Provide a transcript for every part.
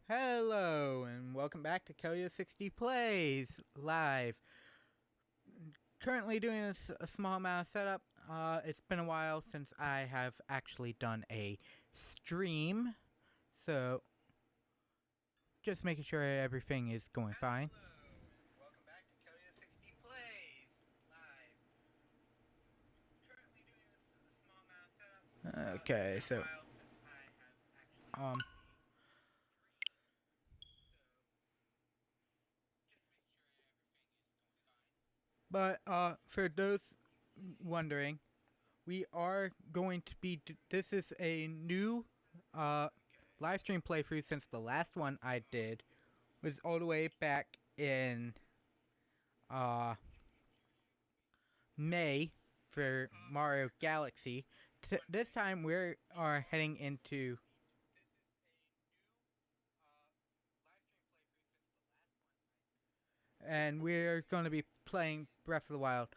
Hello, and welcome back to Kelly60 Plays Live. Currently doing a small amount of setup. It's been a while since I have actually done a stream, so just making sure everything is going fine. Hello, and welcome back to Kelly60 Plays Live. Currently doing a small amount of setup. Okay, so But for those wondering, we are going to be. This is a new live stream playthrough since the last one I did was all the way back in May for Mario Galaxy. This time we are heading into. And we're going to be playing Breath of the Wild.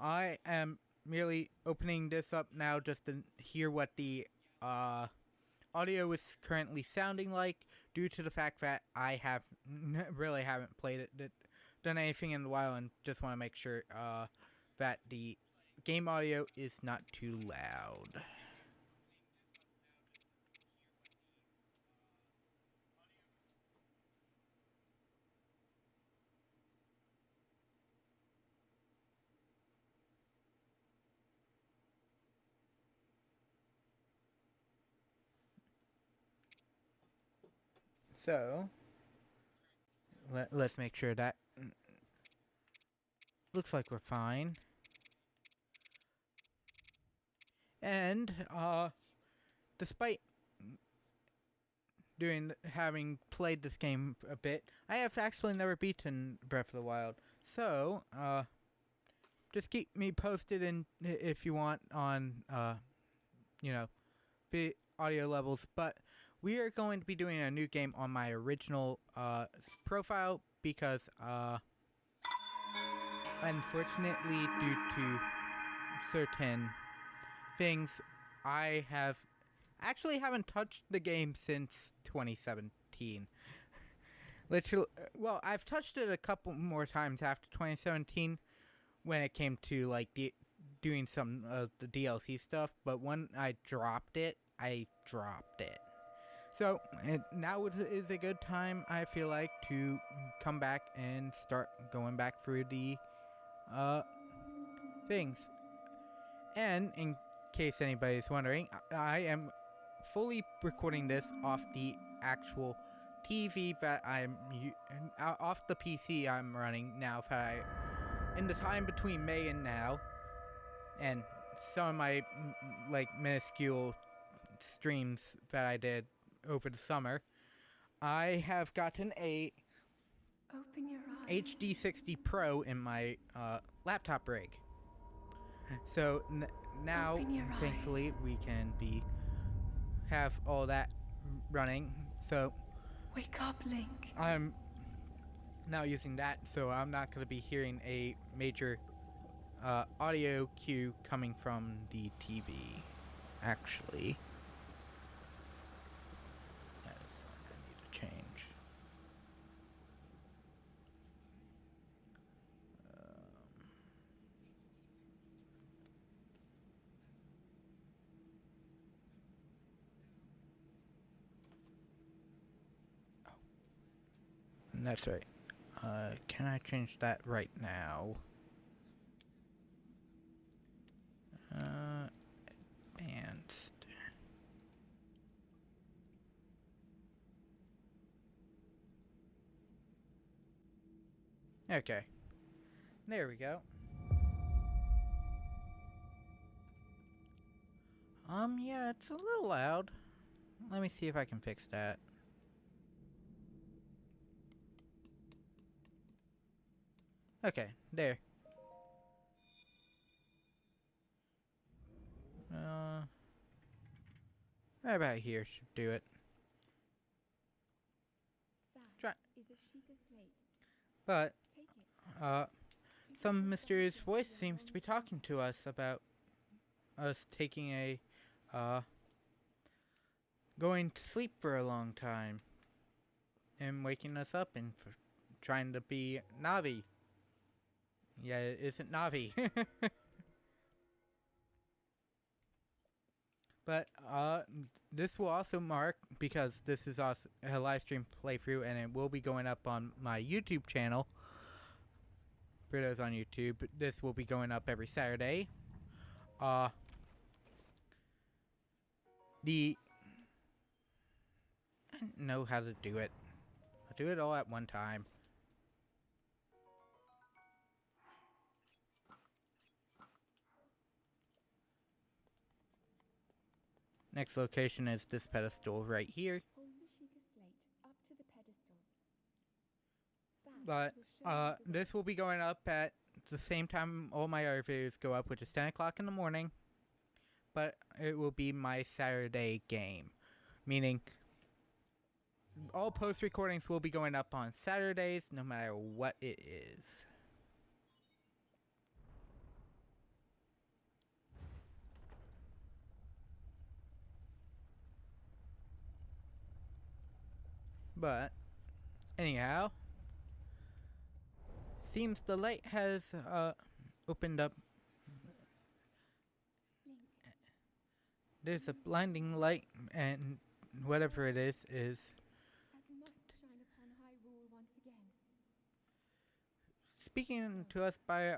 I am merely opening this up now just to hear what the audio is currently sounding like, due to the fact that I really haven't played it, done anything in a while, and just want to make sure that the game audio is not too loud. So, let's make sure that looks like we're fine. And, despite having played this game a bit, I have actually never beaten Breath of the Wild. So, just keep me posted if you want on, the audio levels. But we are going to be doing a new game on my original profile because, unfortunately, due to certain things, I haven't touched the game since 2017. Literally, well, I've touched it a couple more times after 2017 when it came to like doing some of the DLC stuff, but when I dropped it. So now is a good time, I feel like, to come back and start going back through the things. And in case anybody's wondering, I am fully recording this off the actual TV that off the PC I'm running now. In the time between May and now, and some of my minuscule streams that I did over the summer, I have gotten a HD 60 Pro in my laptop rig. So now, thankfully, we can have all that running. So wake up, Link. I'm now using that, so I'm not going to be hearing a major audio cue coming from the TV. Actually, that is something I need to change. That's right. Can I change that right now? Advanced. Okay. There we go. Yeah, it's a little loud. Let me see if I can fix that. Okay, there. Right about here should do it. That is a sheet of slate. But, Take it. some mysterious voice seems to be talking to us about us taking going to sleep for a long time. and waking us up and trying to be Navi. Yeah, it isn't Navi. But this will also mark, because this is also a live stream playthrough, and it will be going up on my YouTube channel. For those on YouTube, this will be going up every Saturday. I don't know how to do it. I'll do it all at one time. Next location is this pedestal right here. Hold the Sheikah slate up to the pedestal. But this will be going up at the same time all my other videos go up, which is 10 o'clock in the morning. But it will be my Saturday game, meaning all post recordings will be going up on Saturdays, no matter what it is. But anyhow, seems the light has opened up. There's a blinding light, and whatever it is I must shine upon Hyrule once again. speaking to us by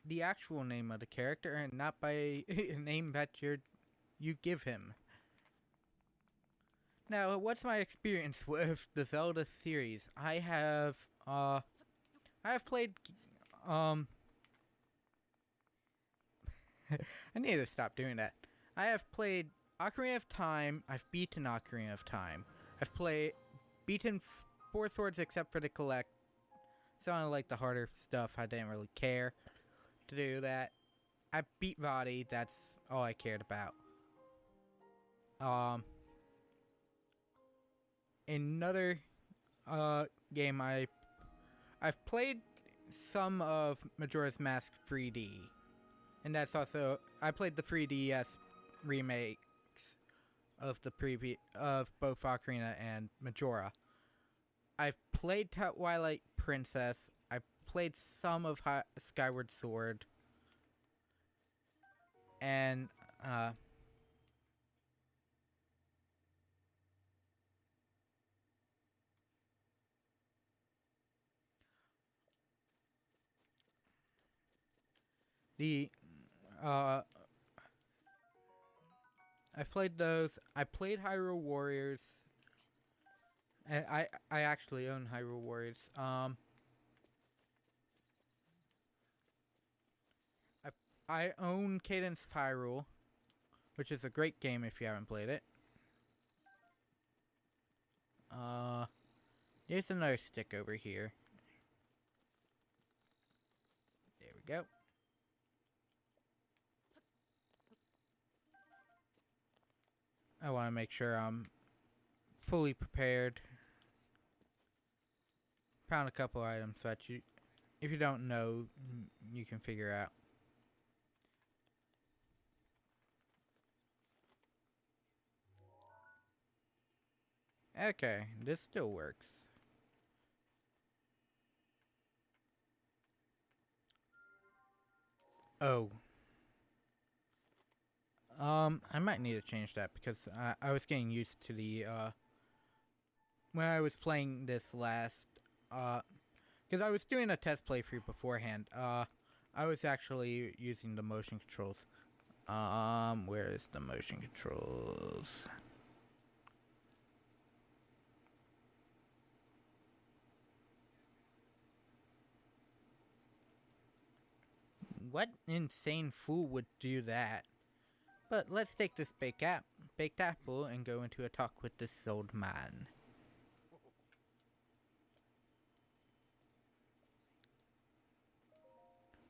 the actual name of the character and not by a name that you give him. Now, what's my experience with the Zelda series? I have played I need to stop doing that. I have played Ocarina of Time. I've beaten Ocarina of Time. I've beaten Four Swords except for the collect. Some of like the harder stuff, I didn't really care to do that. I beat Vadi. That's all I cared about. Another game I've played some of Majora's Mask 3D, and that's also I played the 3DS remakes of of both Ocarina and Majora. I've played Twilight Princess. I played some of Skyward Sword, and I played those. I played Hyrule Warriors. And I actually own Hyrule Warriors. I own Cadence of Hyrule, which is a great game if you haven't played it. There's another stick over here. There we go. I want to make sure I'm fully prepared. Found a couple items that if you don't know, you can figure out. Okay, this still works. Oh. I might need to change that because I was getting used to the, when I was playing this last, because I was doing a test playthrough beforehand, I was actually using the motion controls. Where is the motion controls? What insane fool would do that? But let's take this baked apple and go into a talk with this old man.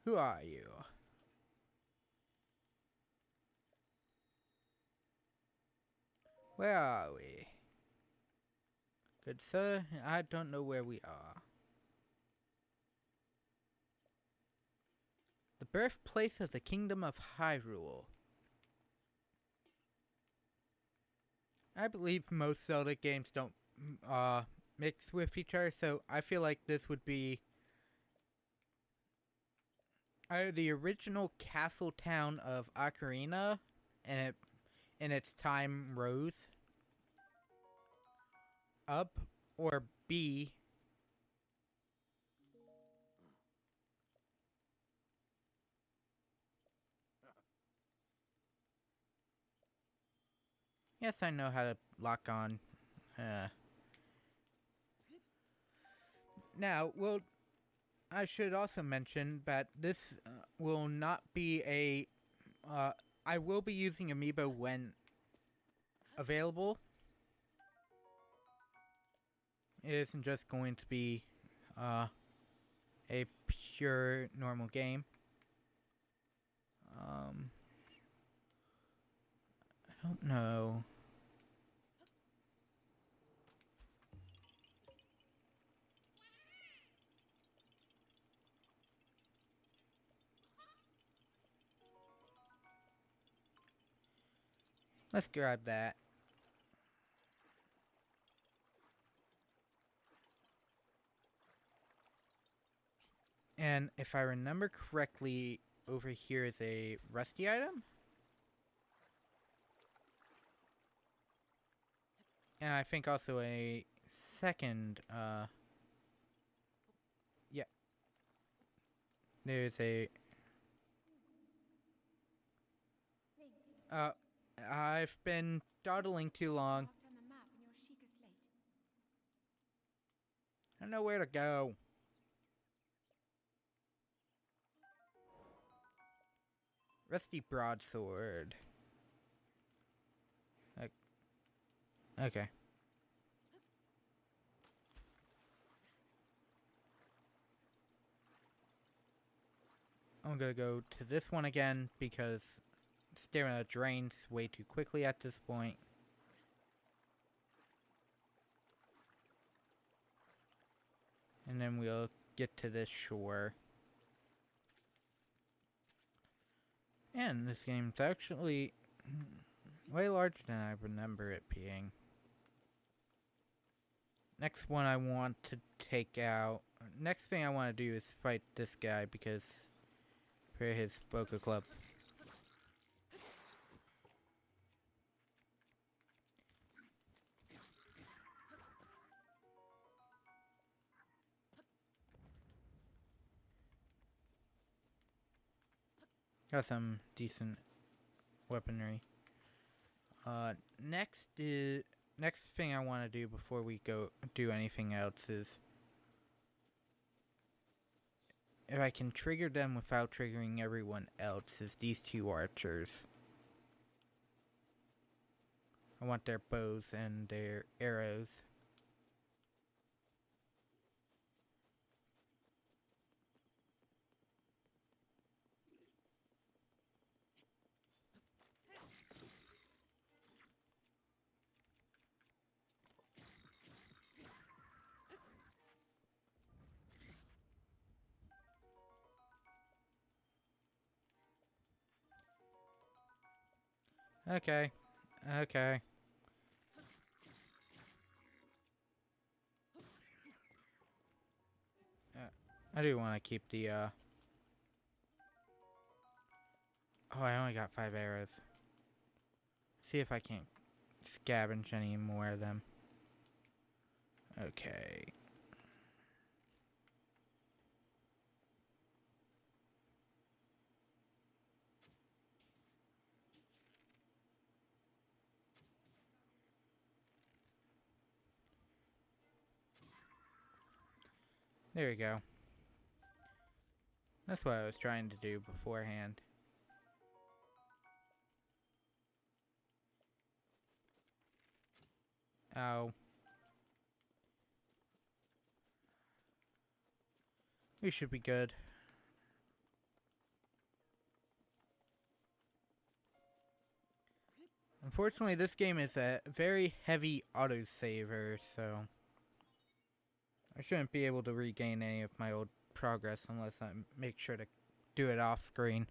Who are you? Where are we? Good sir, I don't know where we are. The birthplace of the Kingdom of Hyrule. I believe most Zelda games don't mixed with each other, so I feel like this would be either the original castle town of Ocarina, and it in its time rose up, or B, yes, I know how to lock on. Now, I should also mention that this will not be a. I will be using Amiibo when available. It isn't just going to be a pure normal game. I don't know. Let's grab that. And if I remember correctly, over here is a rusty item? And I think also a second, yeah. There's a, I've been dawdling too long. Marked on the map in your Sheikah slate. I don't know where to go. Rusty broadsword. Okay. I'm gonna go to this one again because stamina drains way too quickly at this point. And then we'll get to this shore. And this game's actually way larger than I remember it being. Next one I want to take out. Next thing I want to do is fight this guy because for his Boca Club. Got some decent weaponry. Next thing I want to do before we go do anything else is if I can trigger them without triggering everyone else is these two archers. I want their bows and their arrows. Okay. Okay. I do want to keep the, Oh, I only got 5 arrows. See if I can't scavenge any more of them. Okay. There we go. That's what I was trying to do beforehand. Oh. We should be good. Unfortunately, this game is a very heavy autosaver, so I shouldn't be able to regain any of my old progress unless I make sure to do it off screen.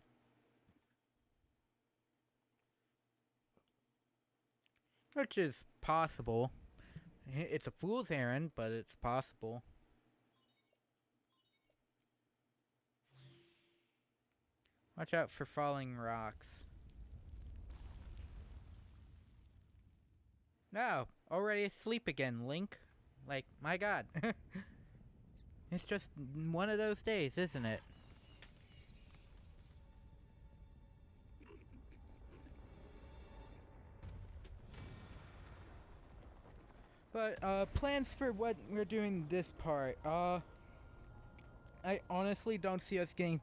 Which is possible. It's a fool's errand, but it's possible. Watch out for falling rocks. No, already asleep again, Link. Like, my god. It's just one of those days, isn't it? But, plans for what we're doing this part. I honestly don't see us getting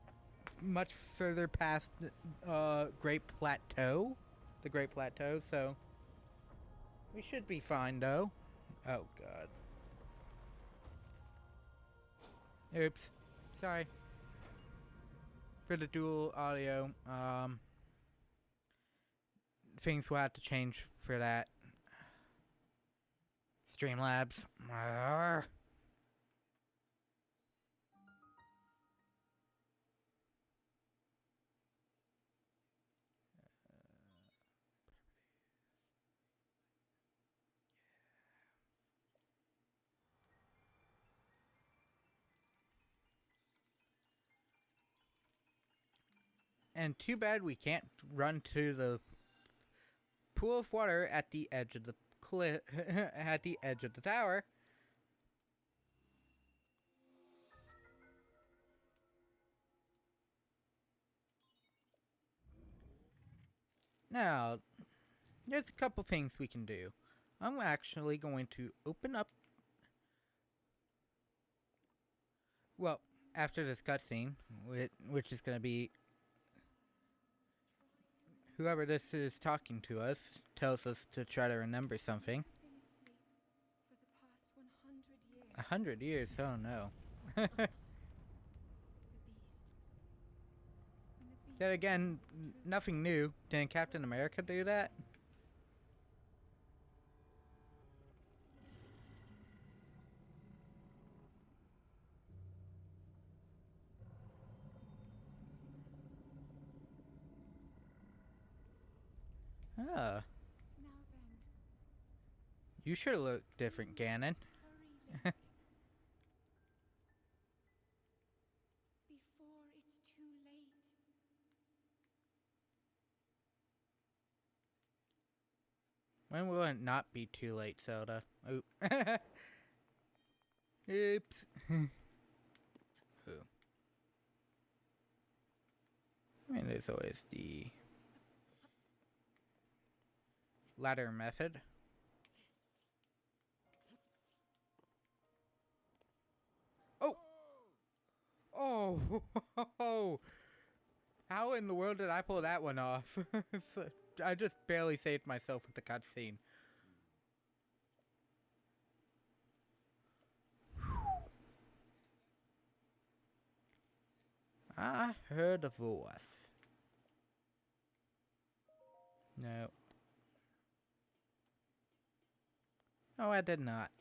much further past the Great Plateau. The Great Plateau, so we should be fine, though. Oh, God. Oops. Sorry. For the dual audio, things will have to change for that. Streamlabs. Arrgh. And too bad we can't run to the pool of water at the edge of the cliff, at the edge of the tower. Now, there's a couple things we can do. I'm actually going to open up. Well, after this cutscene, which is going to be whoever this is talking to us tells us to try to remember something. Been asleep for the past 100 years. 100 years? Oh no. The beast. When the Then beast again, finds its truth, nothing new. Didn't Captain America do that? Ah, now then, you sure look different, Ganon. hurry, Link. Before it's too late. When will it not be too late, Zelda? Oop. Oops. Ooh. I mean, there's always the ladder method. Oh! Oh! How in the world did I pull that one off? I just barely saved myself with the cutscene. I heard a voice. No. No, I did not.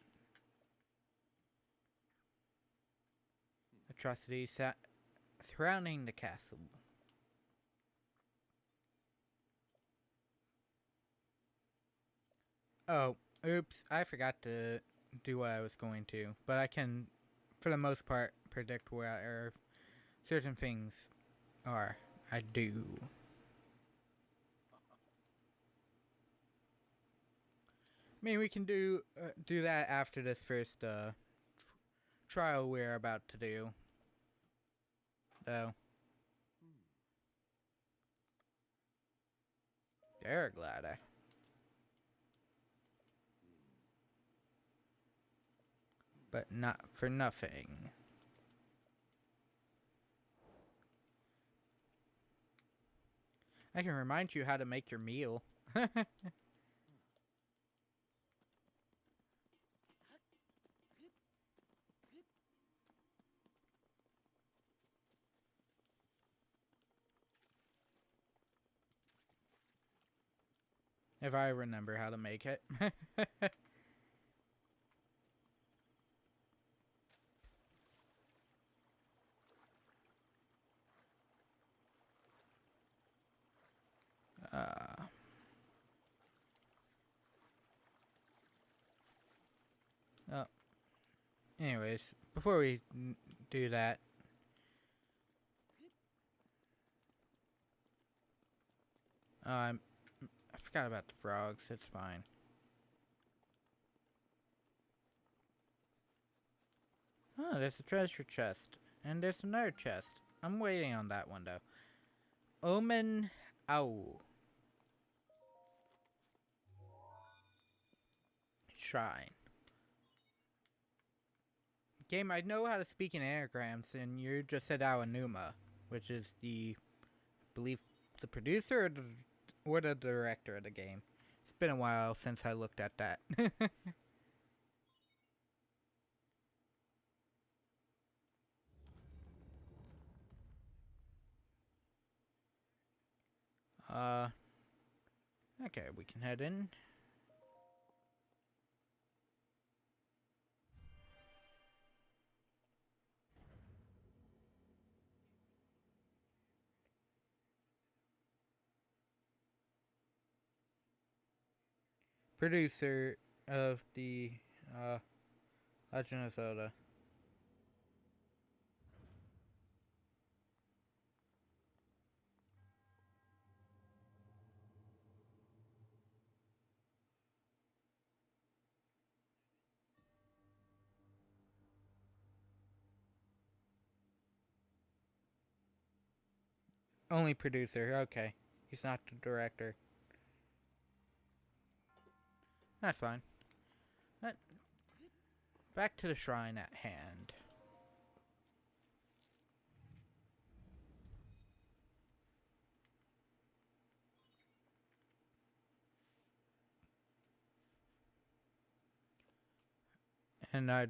Atrocities surrounding the castle. Oh, oops. I forgot to do what I was going to. But I can, for the most part, predict where certain things are. I do. I mean, we can do that after this first trial we're about to do. Though. Paraglider. But not for nothing. I can remind you how to make your meal. If I remember how to make it. uh, Anyways, before we do that, I forgot about the frogs. It's fine. Oh, there's a treasure chest. And there's another chest. I'm waiting on that one, though. Omen Owl. Shrine. Game, I know how to speak in anagrams, and you just said Awanuma, which is the, I believe, the producer or the director of the game. It's been a while since I looked at that. uh, okay, we can head in. Producer of the Legend of Zelda. Only producer, okay. He's not the director. That's fine. But back to the shrine at hand. And I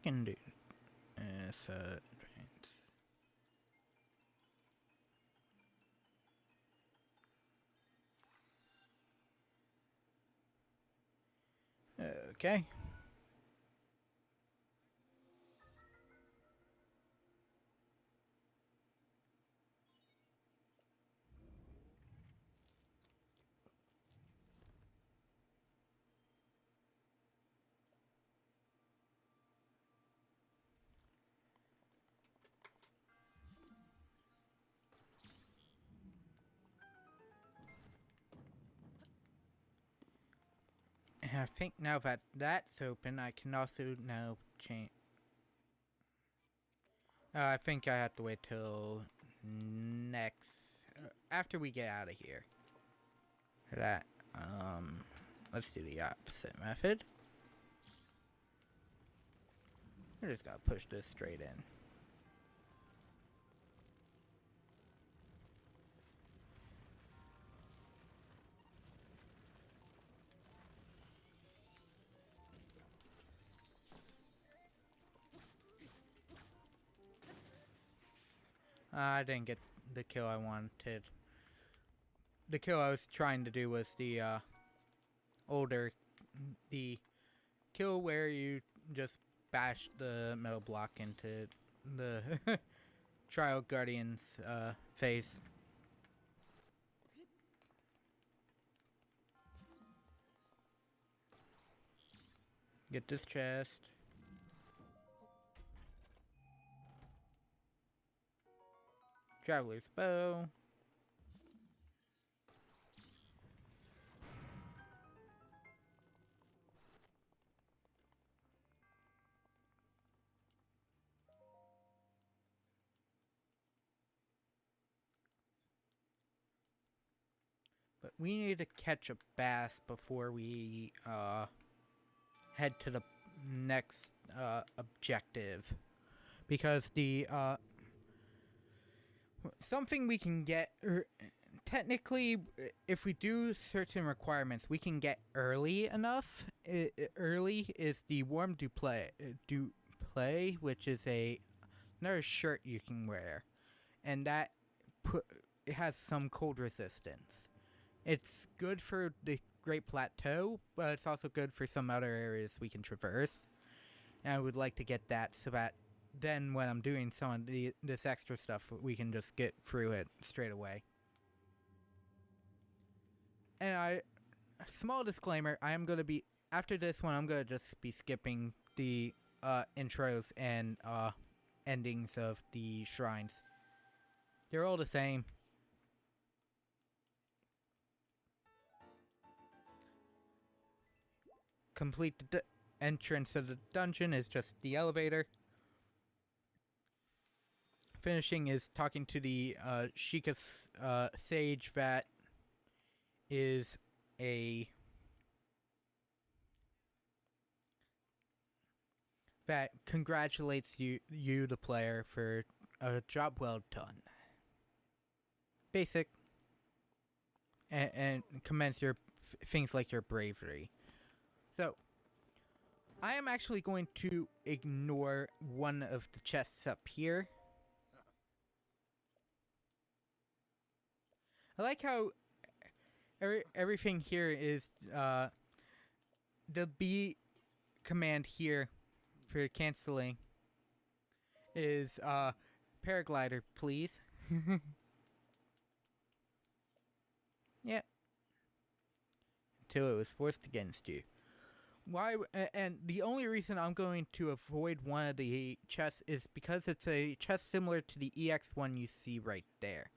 can do this advance. Okay. And I think now that that's open, I can also now change. I think I have to wait till next after we get out of here. For that, let's do the opposite method. We're just gonna push this straight in. I didn't get the kill I wanted. The kill I was trying to do was the the kill where you just bash the metal block into the Trial Guardian's face. Get this chest. Traveler's Bow. But we need to catch a bass before we head to the next objective. Because the something we can get technically, if we do certain requirements, we can get early enough. Early is the warm duplay, which is another shirt you can wear, and that it has some cold resistance. It's good for the Great Plateau, but it's also good for some other areas we can traverse. And I would like to get that so that then when I'm doing some of this extra stuff, we can just get through it straight away. And small disclaimer, I am going to be after this one, I'm gonna just be skipping the intros and endings of the shrines. They're all the same. Complete the entrance of the dungeon is just the elevator. Finishing is talking to the Sheikah sage that is that congratulates you the player for a job well done. Basic. And commends your things like your bravery. So, I am actually going to ignore one of the chests up here. I like how everything here is the B command here for canceling is paraglider, please. Yeah. Until it was forced against you. Why? And the only reason I'm going to avoid one of the chests is because it's a chest similar to the EX one you see right there.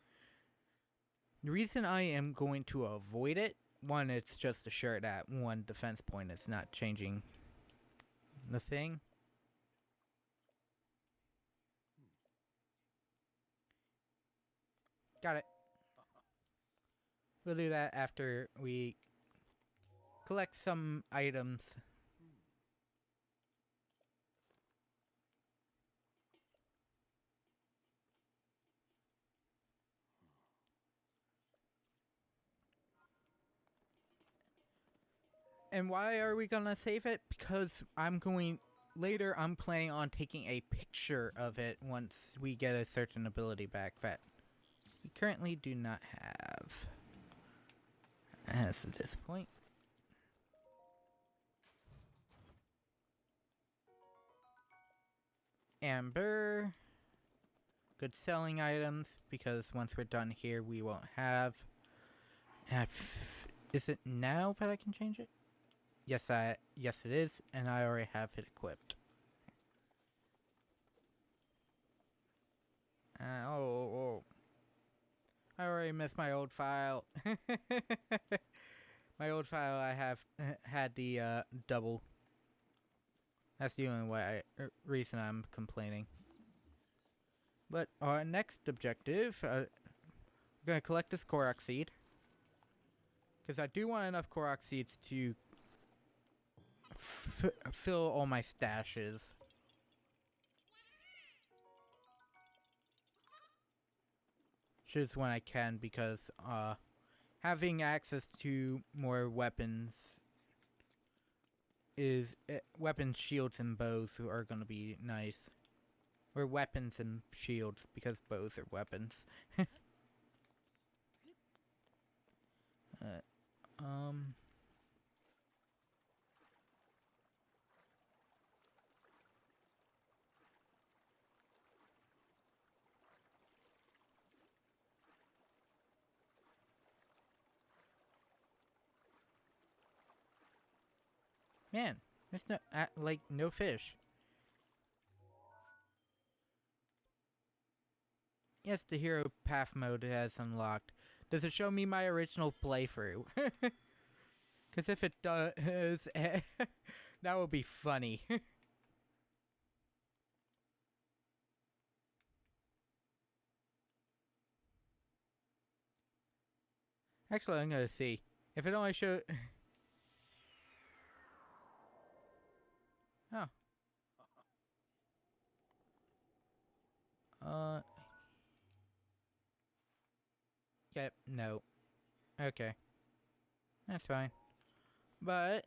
The reason I am going to avoid it, one, it's just a shirt at one defense point. It's not changing the thing. Got it. We'll do that after we collect some items. And why are we gonna save it? Because I'm planning on taking a picture of it once we get a certain ability back that we currently do not have. As of this point. Amber. Good selling items, because once we're done here, we won't have... Is it now that I can change it? Yes, it is, and I already have it equipped. Oh. I already missed my old file. My old file, I have had the double. That's the only reason I'm complaining. But our next objective, we're going to collect this Korok seed. Because I do want enough Korok seeds to fill all my stashes. Which is when I can, because having access to more weapons is... weapons, shields, and bows are going to be nice. Or weapons and shields, because bows are weapons. Man, there's no fish. Yes, the hero path mode has unlocked. Does it show me my original playthrough? Because if it does, that would be funny. Actually, I'm gonna see. If it only show... Oh. Yep, no. Okay. That's fine. But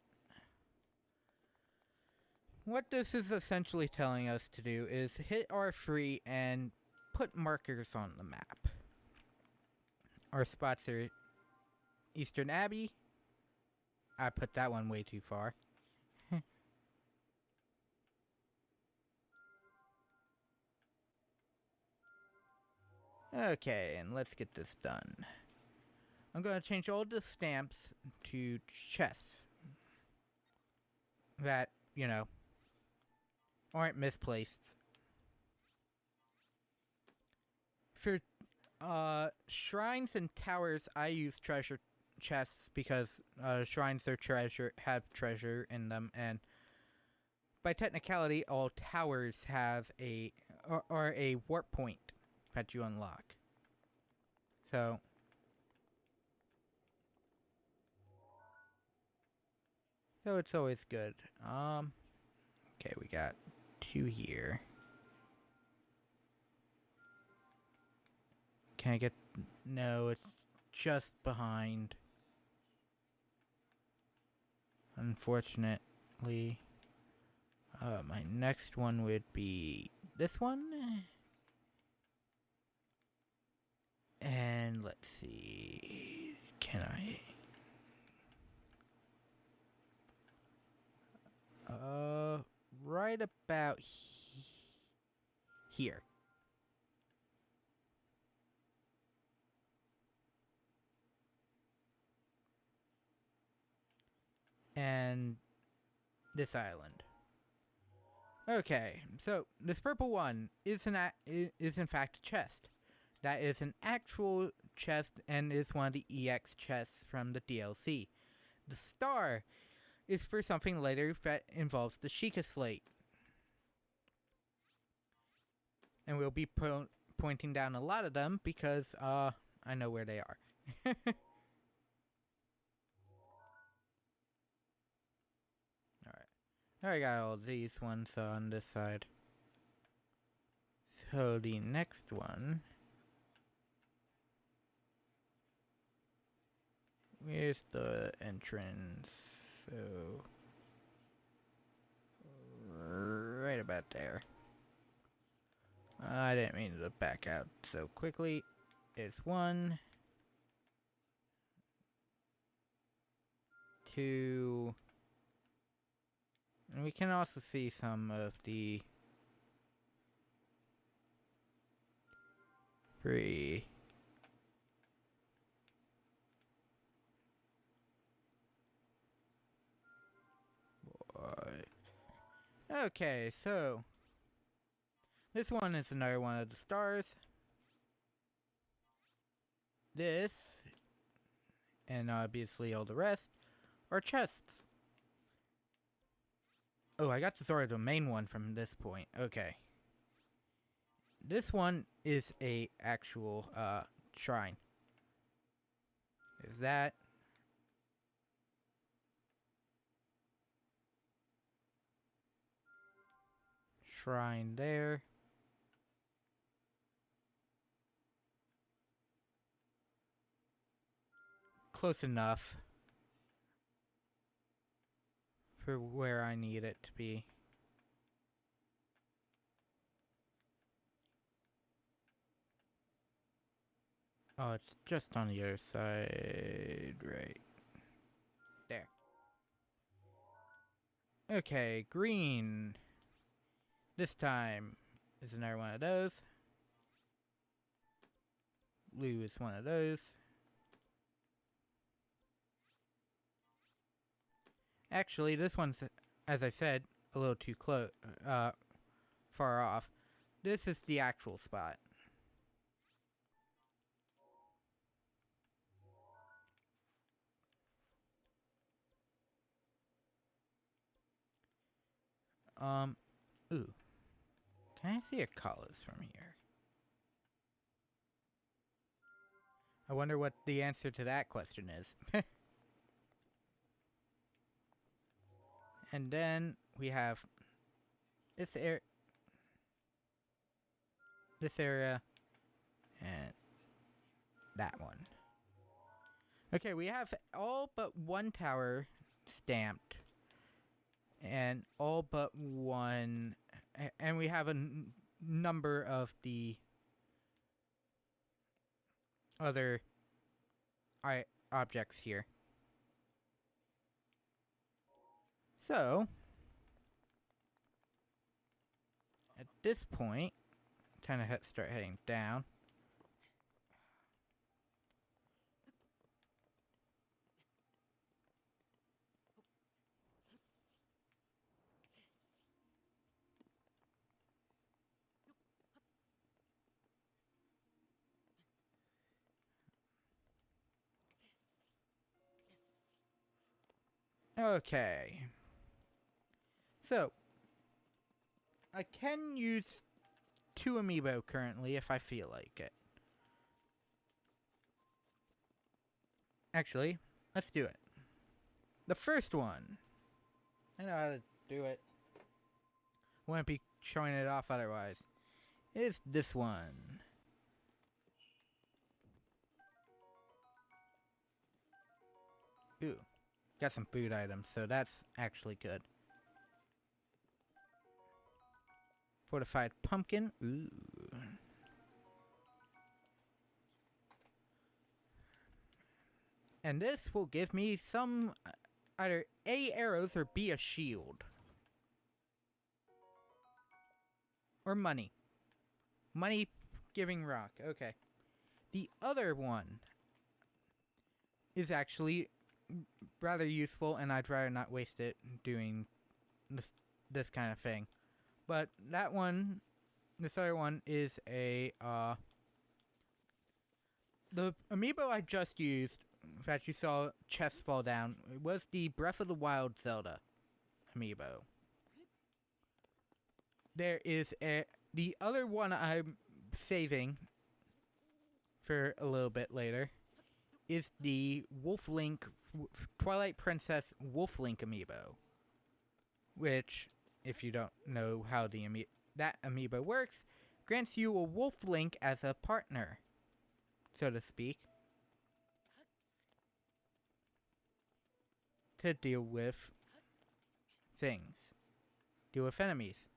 what this is essentially telling us to do is hit R3 and put markers on the map. Our spots are Eastern Abbey. I put that one way too far. Okay, and let's get this done. I'm going to change all the stamps to chests. that, you know, aren't misplaced. For shrines and towers, I use treasure chests because shrines have treasure in them, and by technicality, all towers have or a warp point that you unlock. So it's always good. Okay, we got 2 here. Can I get... No, it's just behind. Unfortunately. My next one would be this one. And let's see. Can I... right about here. And this island. Okay, so this purple one is in fact a chest. That is an actual chest and is one of the EX chests from the DLC. The star is for something later that involves the Sheikah Slate. And we'll be pointing down a lot of them because I know where they are. I got all these ones on this side. So the next one... Where's the entrance? So... right about there. I didn't mean to back out so quickly. Is 1... 2... And we can also see some of the 3. Okay, so this one is another one of the stars. This, and obviously all the rest, are chests. Oh, I got the sort of the main one from this point. Okay. This one is a actual shrine. Is that? Shrine there. Close enough for where I need it to be. Oh, it's just on the other side, right there. Okay, green. This time is another one of those. Blue is one of those. Actually, this one's, as I said, a little too close, far off. This is the actual spot. Ooh. Can I see a colors from here? I wonder what the answer to that question is. And then we have this area, and that one. Okay, we have all but one tower stamped, and all but one, and we have a number of the other objects here. So, at this point, kind of start heading down. Okay. So, I can use 2 amiibo currently if I feel like it. Actually, let's do it. The first one, I know how to do it. Wouldn't be showing it off otherwise. Is this one. Ooh, got some food items, so that's actually good. Fortified pumpkin. Ooh. And this will give me some either A, arrows, or B, a shield. Or money. Money giving rock. Okay. The other one is actually rather useful, and I'd rather not waste it doing this kind of thing. But that one, this other one is a, the amiibo I just used, in fact you saw chest fall down, it was the Breath of the Wild Zelda amiibo. There is the other one I'm saving for a little bit later is the Wolf Link, Twilight Princess Wolf Link amiibo. Which, if you don't know how that amiibo works, grants you a Wolf Link as a partner, so to speak, to deal with things. Deal with enemies.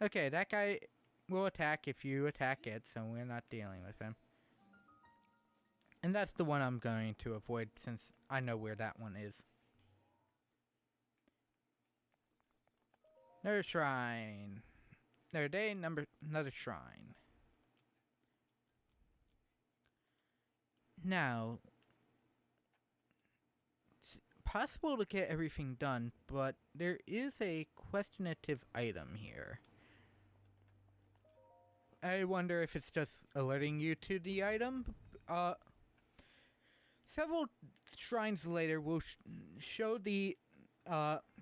Okay, that guy will attack if you attack it, so we're not dealing with him. And that's the one I'm going to avoid since I know where that one is. Another shrine. Another day, another shrine. Now, it's possible to get everything done, but there is a questionative item here. I wonder if it's just alerting you to the item. Several shrines later will show the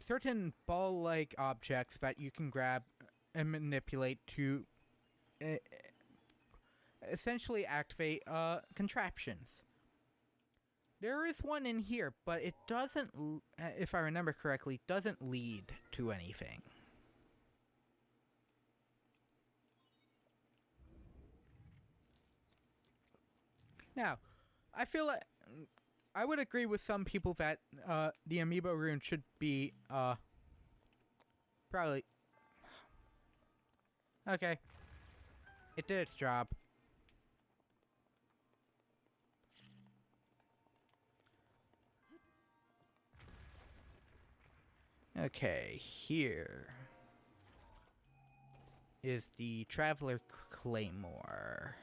certain ball-like objects that you can grab and manipulate to essentially activate contraptions. There is one in here, but it doesn't, if I remember correctly, doesn't lead to anything. Now, I feel like I would agree with some people that the amiibo rune should be probably okay. It did its job. Okay, here is the Traveler Claymore.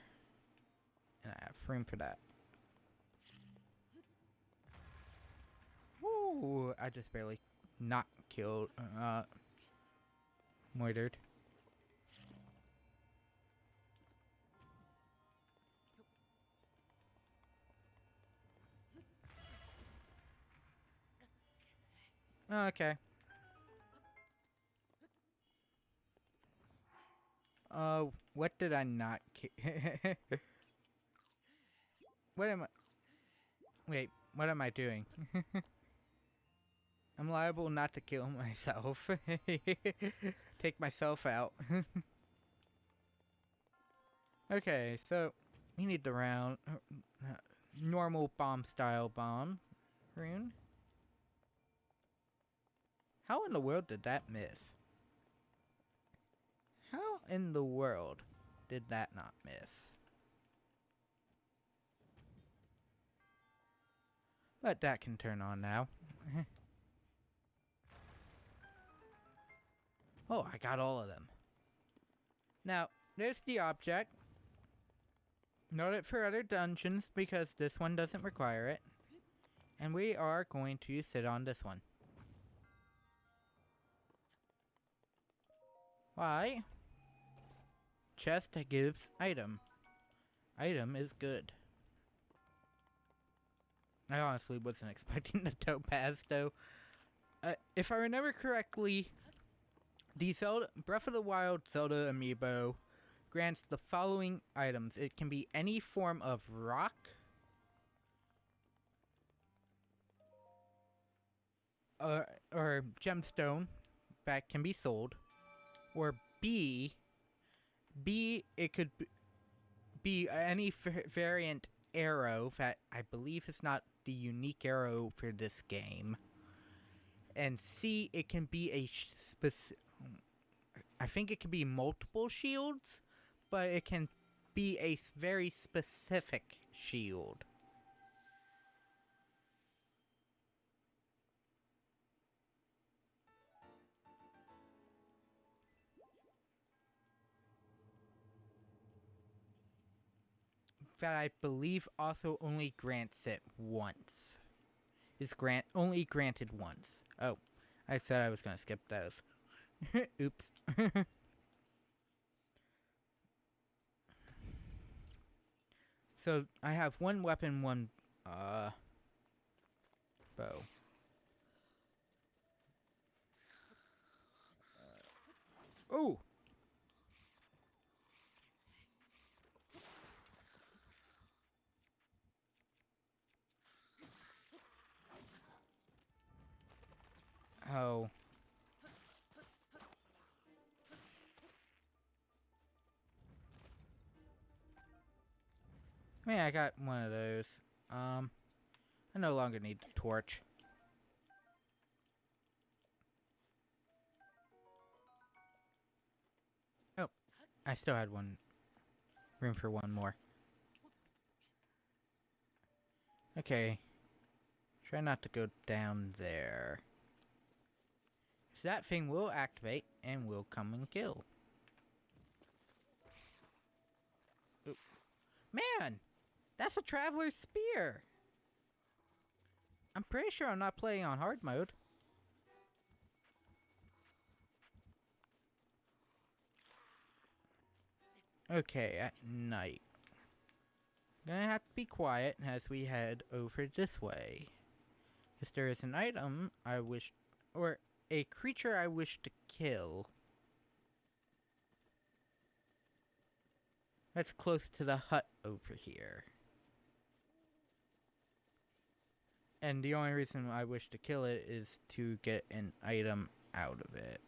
And I have room for that. Woo! I just barely not killed, murdered. Okay. What did I not what am I? Wait, what am I doing? I'm liable not to kill myself. Take myself out. Okay, so we need the round normal bomb style bomb rune. How in the world did that miss? How in the world did that not miss? But that can turn on now. Oh, I got all of them. Now, there's the object. Note it for other dungeons because this one doesn't require it. And we are going to sit on this one. Why? Chest that gives item. Item is good. I honestly wasn't expecting the topaz, though. If I remember correctly, the Zelda Breath of the Wild Zelda amiibo grants the following items. It can be any form of rock, or gemstone that can be sold, or B, it could be any variant arrow that I believe is not the unique arrow for this game. And C, it can be a I think it can be multiple shields, but it can be a very specific shield. That I believe also only grants it once. Is only granted once. Oh, I said I was gonna skip those. Oops. So I have one weapon, one bow. Oh. Oh. Man, I got one of those. I no longer need the torch. Oh, I still had room for one more. Okay. Try not to go down there. So that thing will activate and will come and kill. Oop. Man! That's a traveler's spear! I'm pretty sure I'm not playing on hard mode. Okay, at night. Gonna have to be quiet as we head over this way. If there is an item I wish, or a creature I wish to kill, that's close to the hut over here. And the only reason I wish to kill it is to get an item out of it.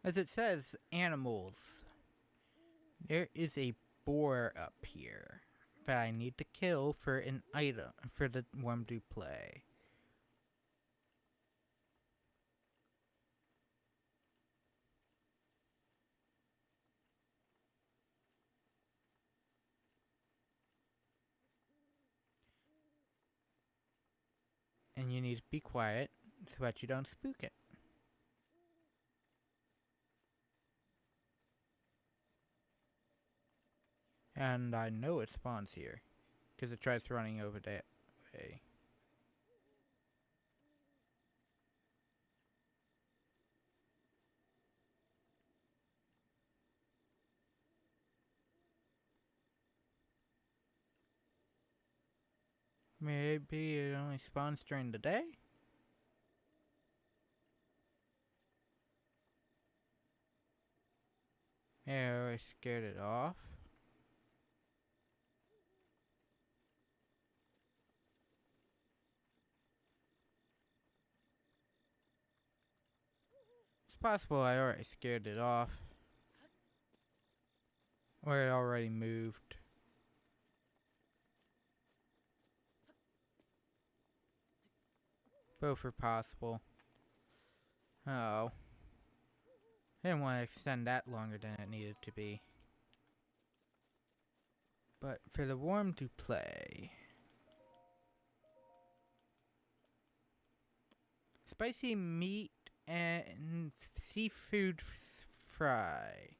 As it says, animals. There is a boar up here that I need to kill for an item, for the one to play. And you need to be quiet so that you don't spook it. And I know it spawns here, because it tries running over that way. Maybe it only spawns during the day? Yeah, I scared it off. It's possible I already scared it off. Or it already moved. Both are possible. Oh. I didn't want to extend that longer than it needed to be. But for the worm to play. Spicy meat and seafood fry.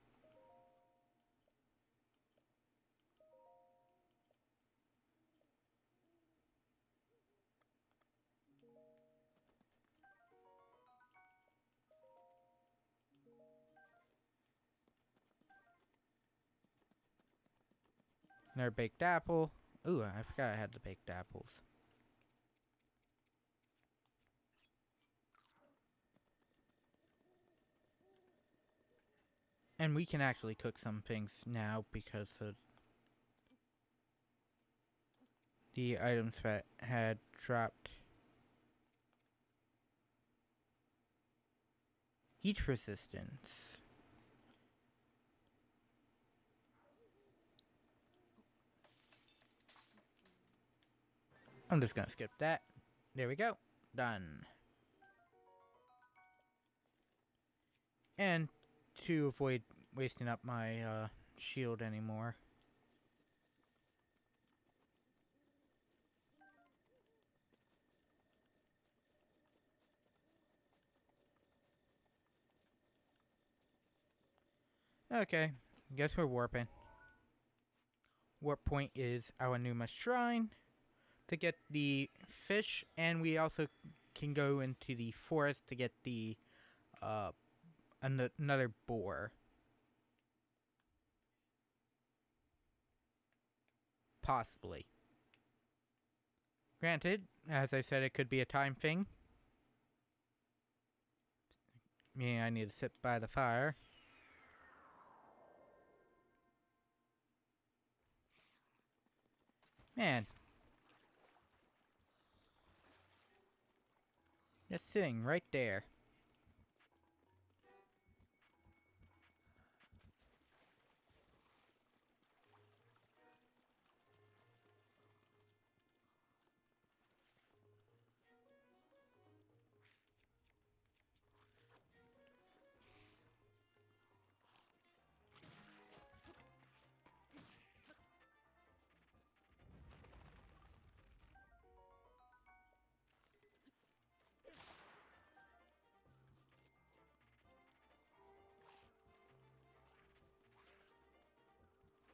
Another baked apple. Ooh, I forgot I had the baked apples. And we can actually cook some things now because of the items that had dropped heat resistance. I'm just gonna skip that. There we go. Done. And to avoid wasting up my shield anymore. Okay, guess we're warping. Warp point is our Numa Shrine to get the fish, and we also can go into the forest to get the another boar. Possibly. Granted, as I said, it could be a time thing. Meaning I need to sit by the fire. Man. Just sitting right there.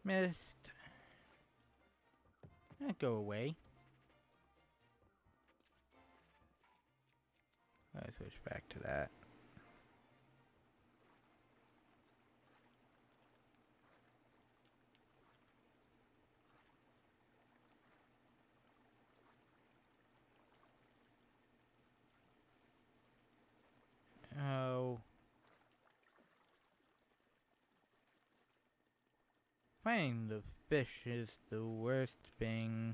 Missed. Go away. Let's switch back to that. Oh. Finding the fish is the worst thing.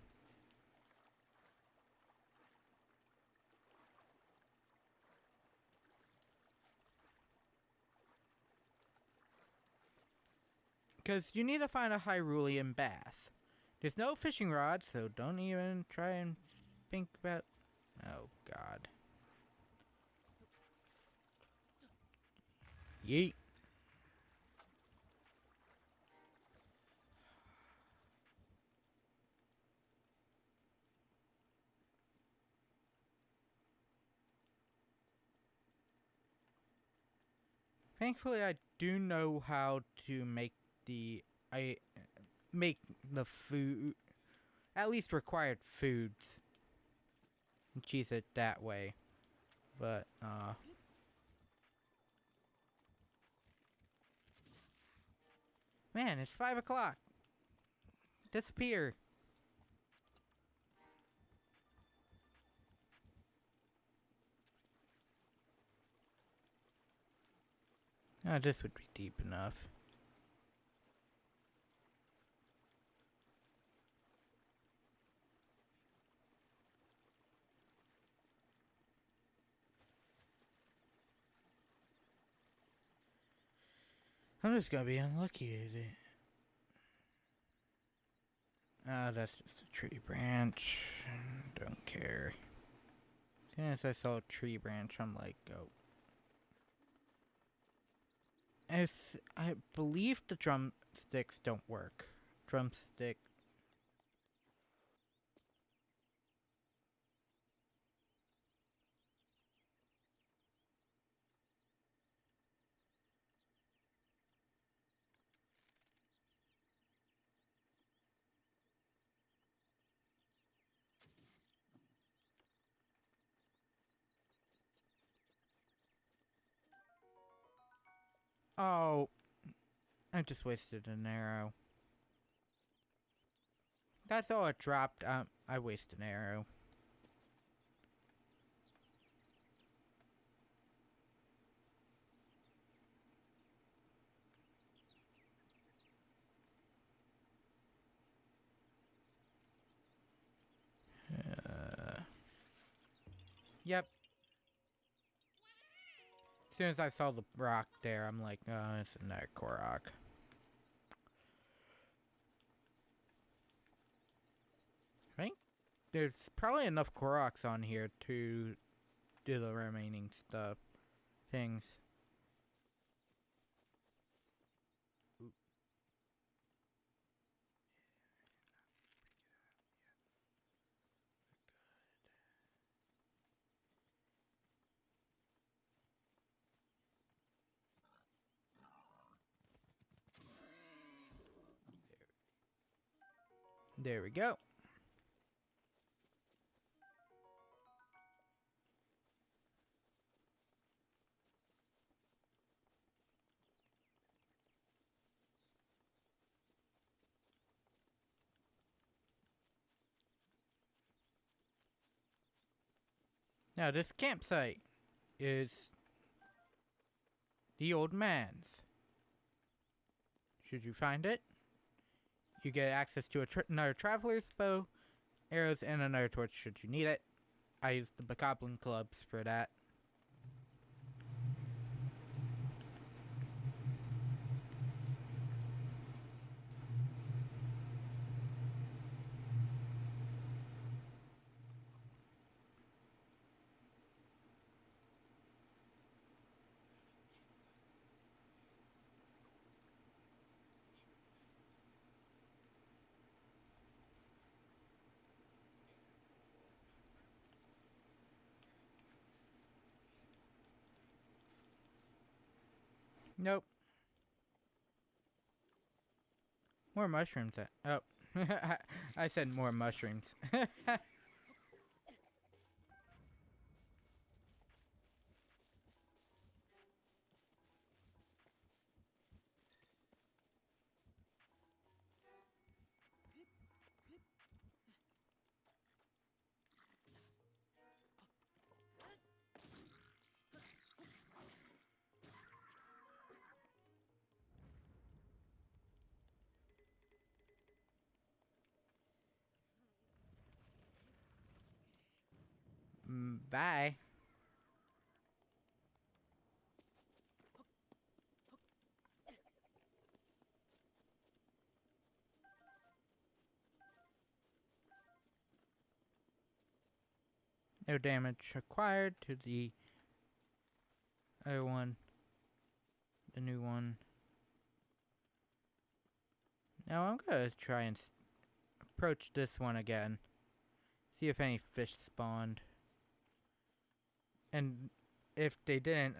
Because you need to find a Hyrulean bass. There's no fishing rod, so don't even try and think about... Oh, God. Yeet. Thankfully, I do know how to make the... make the food... At least required foods. And cheese it that way. But, Man, it's 5 o'clock. Disappear. Oh, this would be deep enough. I'm just gonna be unlucky today. Ah, that's just a tree branch. Don't care. As soon as I saw a tree branch, I'm like, go. I believe the drumsticks don't work. Drumstick. Oh, I just wasted an arrow. That's all it dropped. I wasted an arrow. Yep. As soon as I saw the rock there, I'm like, oh, it's another Korok. I think there's probably enough Koroks on here to do the remaining stuff. Things. Ooh. There we go. Now this campsite is the old man's. Should you find it, you get access to another traveler's bow, arrows, and another torch should you need it. I used the Bokoblin clubs for that. Nope. More mushrooms. Oh. I said more mushrooms. Bye. No damage acquired to the other one. The new one. Now I'm gonna try and approach this one again. See if any fish spawned. And if they didn't,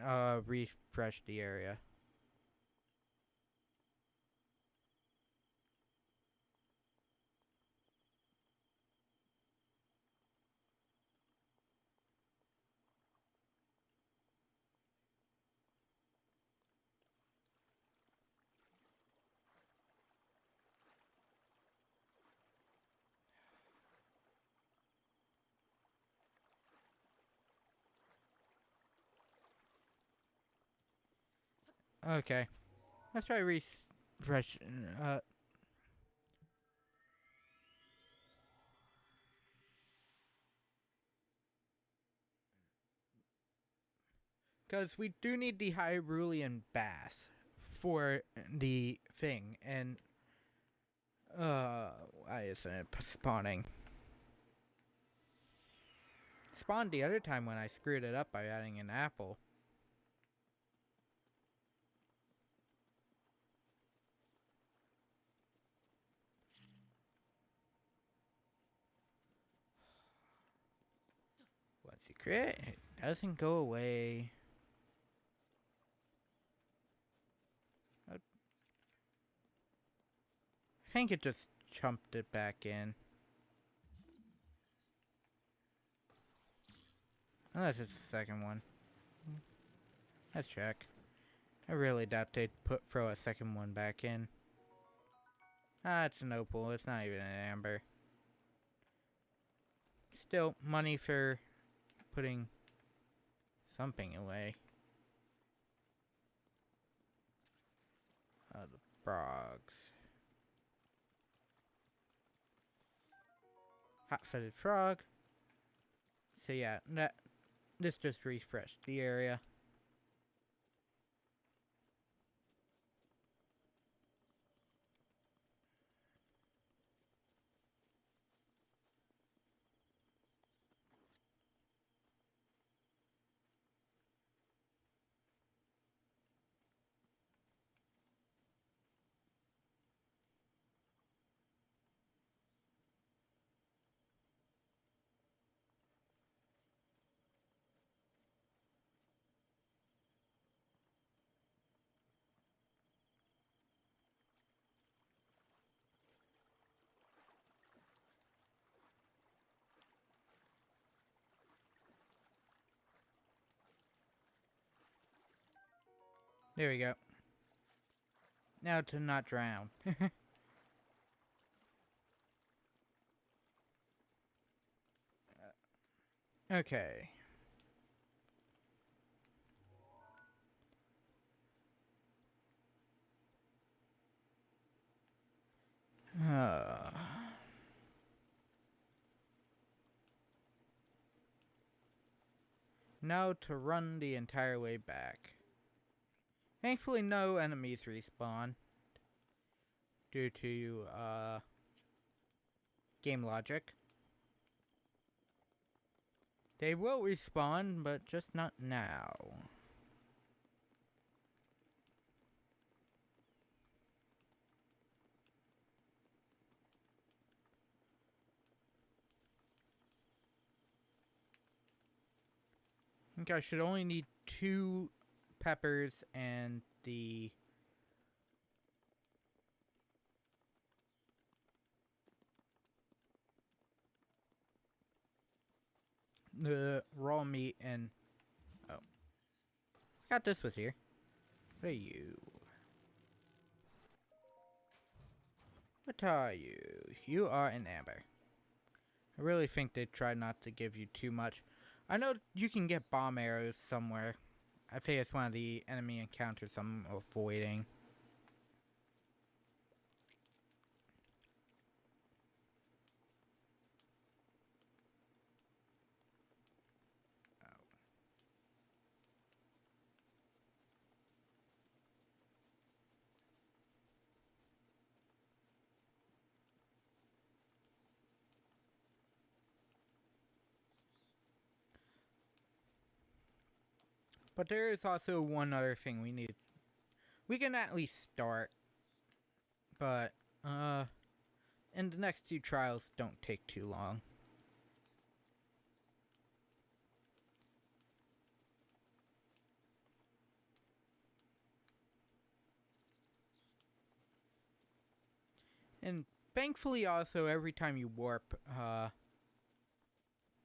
refresh the area. Okay. Let's try refresh. Because we do need the Hyrulean bass for the thing. And, why isn't it spawning? It spawned the other time when I screwed it up by adding an apple. Once you create it, it doesn't go away. I think it just chumped it back in. Unless it's the second one. Let's check. I really doubt they'd throw a second one back in. Ah, it's an opal. It's not even an amber. still, money for putting something away. The frogs. Hot-footed frog. So yeah, this just refreshed the area. There we go. Now to not drown. Okay. Uh, now to run the entire way back. Thankfully no enemies respawn. Due to, game logic. They will respawn, but just not now. I think I should only need 2 peppers and the raw meat and forgot this was here. What are you? What are you? You are an amber. I really think they tried not to give you too much. I know you can get bomb arrows somewhere. I think it's one of the enemy encounters I'm avoiding. But there is also one other thing we need. We can at least start. But, and the next 2 trials don't take too long. And thankfully also every time you warp,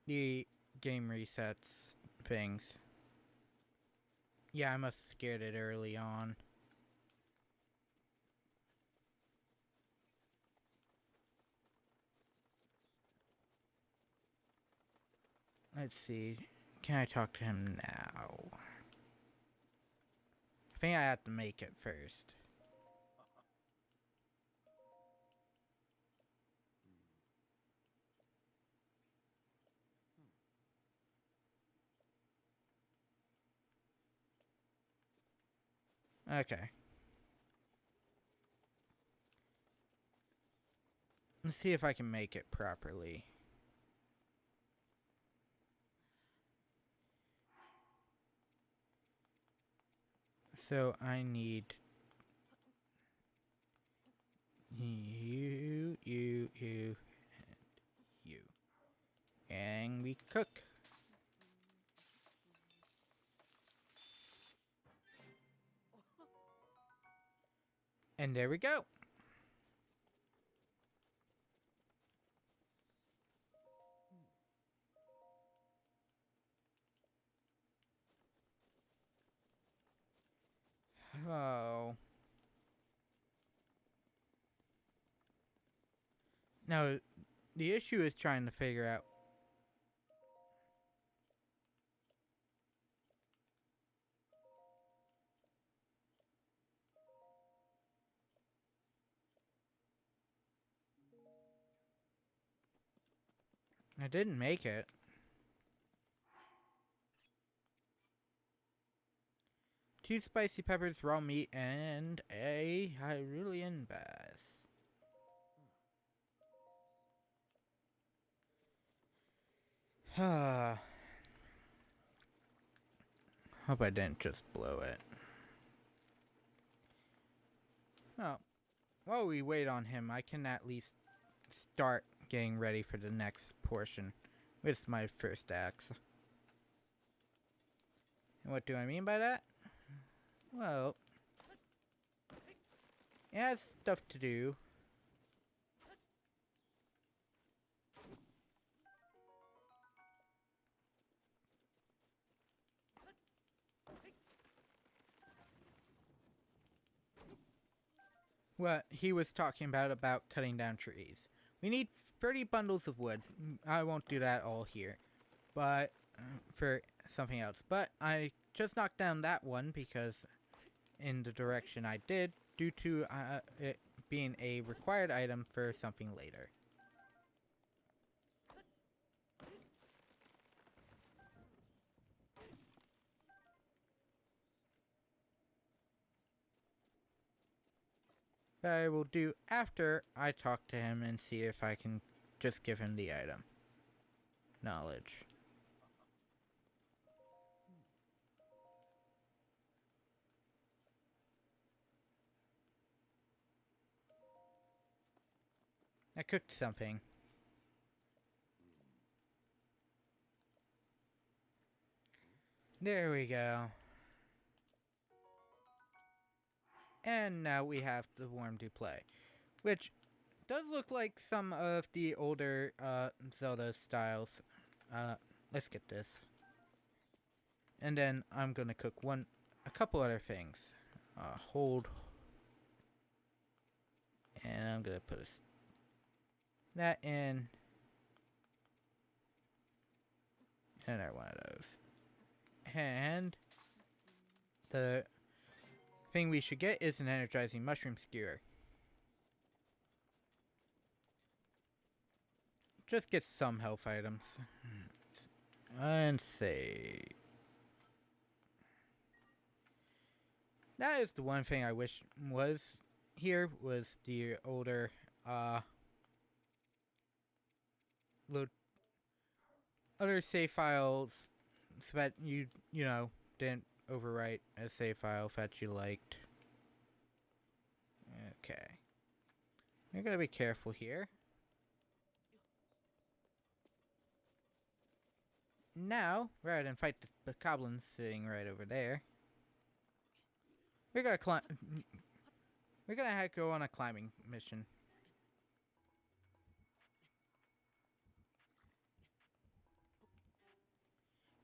the game resets things. Yeah, I must have scared it early on. Let's see. Can I talk to him now? I think I have to make it first. Okay. Let's see if I can make it properly. So I need you, and you. And we cook. And there we go. Oh. Now, the issue is trying to figure out I didn't make it. Two spicy peppers, raw meat, and a Hyrulean bath. Hope I didn't just blow it. Oh, while we wait on him, I can at least start getting ready for the next portion with my first axe. And what do I mean by that? Well, it has stuff to do. What he was talking about cutting down trees. We need 30 bundles of wood. I won't do that all here, but for something else. But I just knocked down that one because in the direction I did, due to it being a required item for something later. That I will do after I talk to him and see if I can just give him the item. Knowledge. I cooked something. There we go. And now we have the warm to play, which does look like some of the older Zelda styles. Let's get this. And then I'm gonna cook a couple other things. Hold. And I'm gonna put that in. Another one of those. And the thing we should get is an energizing mushroom skewer. Just get some health items. And say. That is the one thing I wish was here, was the older other save files, so that you know, didn't overwrite a save file that you liked. Okay. We're gonna be careful here. Now, rather than fight the goblins sitting right over there, we're gonna climb. We're gonna go on a climbing mission.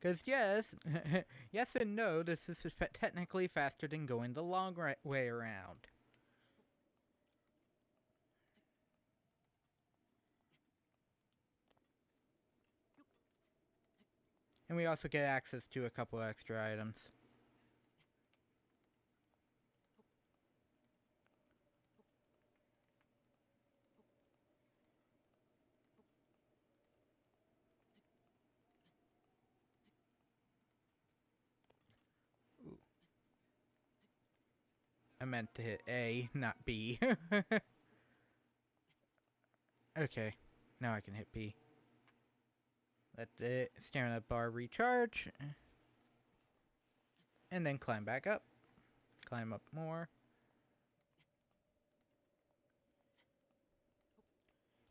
Because yes, yes and no, this is technically faster than going the long way around. And we also get access to a couple extra items. Ooh. I meant to hit A, not B. Okay, now I can hit B. Let the stamina bar recharge. And then climb back up. Climb up more.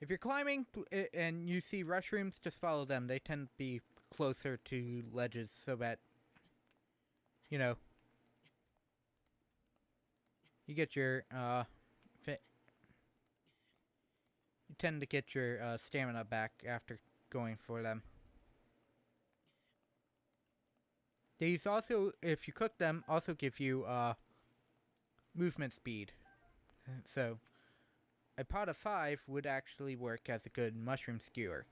If you're climbing and you see mushrooms, just follow them. They tend to be closer to ledges so that, you know, you get your, you tend to get your stamina back after going for them. These also, if you cook them, also give you movement speed. So, a pot of 5 would actually work as a good mushroom skewer.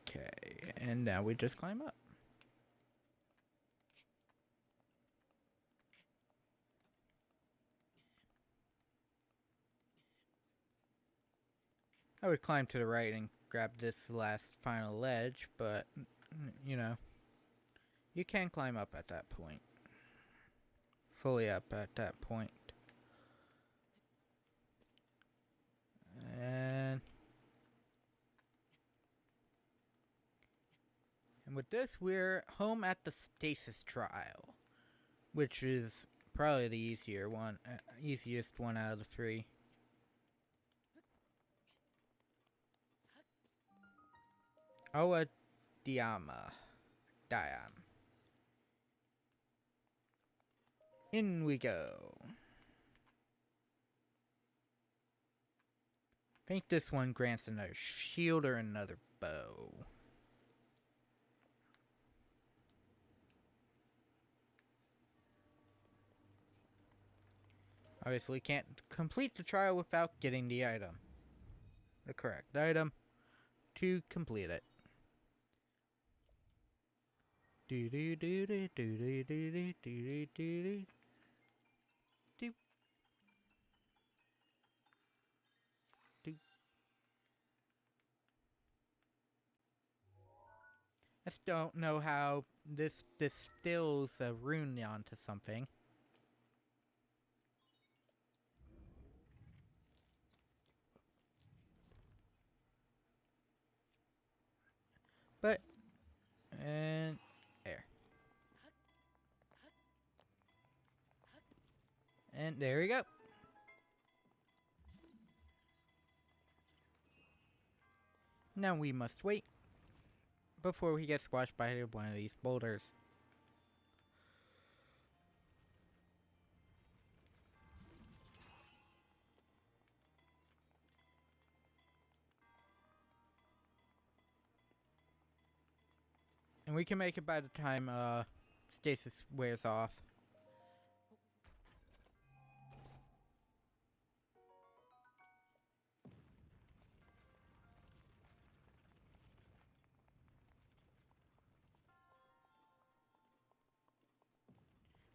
Okay, and now we just climb up. I would climb to the right and grab this last final ledge, but, you know, you can climb up at that point. Fully up at that point. And with this, we're home at the stasis trial, which is probably the easiest one out of the three. Oa Diam. In we go. I think this one grants another shield or another bow. Obviously can't complete the trial without getting the item. The correct item to complete it. Do do do do do do do do do do. I just don't know how this distills a rune onto something. But, and there. And there we go. Now we must wait before we get squashed by one of these boulders. And we can make it by the time stasis wears off.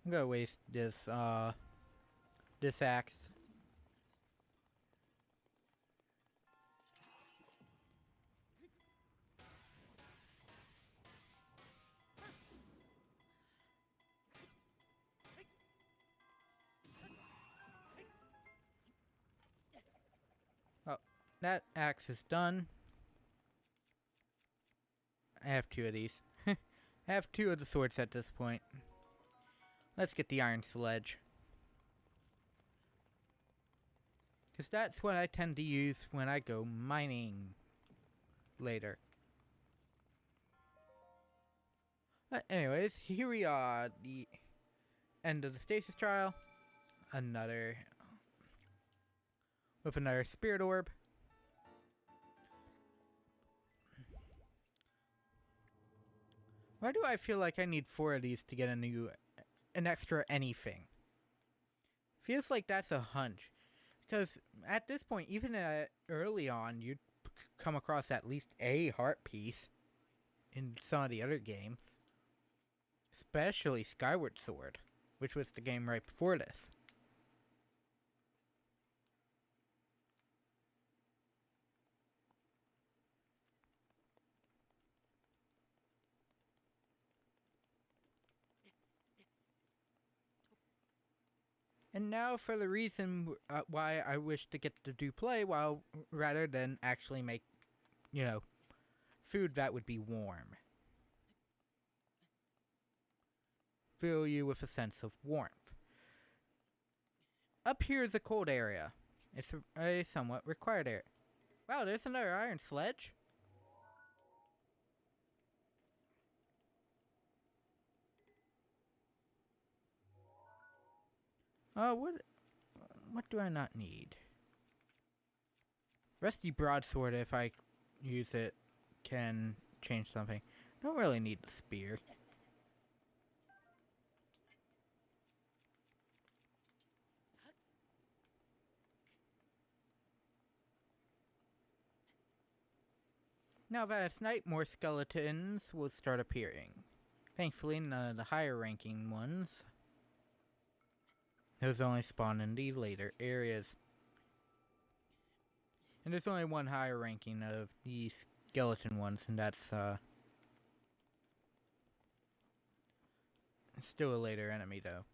I'm gonna waste this axe. Oh, that axe is done. I have two of these. I have two of the swords at this point. Let's get the iron sledge. Because that's what I tend to use when I go mining later. But anyways, here we are, the end of the stasis trial. With another spirit orb. Why do I feel like I need 4 of these to get an extra anything? Feels like that's a hunch. Because at this point, even early on, you'd come across at least a heart piece in some of the other games. Especially Skyward Sword, which was the game right before this. And now for the reason why I wish to get to do play rather than actually make, food that would be warm. Fill you with a sense of warmth. Up here is a cold area. It's a somewhat required area. Wow, there's another iron sledge. What do I not need? Rusty broadsword, if I use it, can change something. Don't really need the spear. Now that it's night, more skeletons will start appearing. Thankfully, none of the higher ranking ones. Those only spawn in the later areas. And there's only one higher ranking of the skeleton ones, and that's still a later enemy though.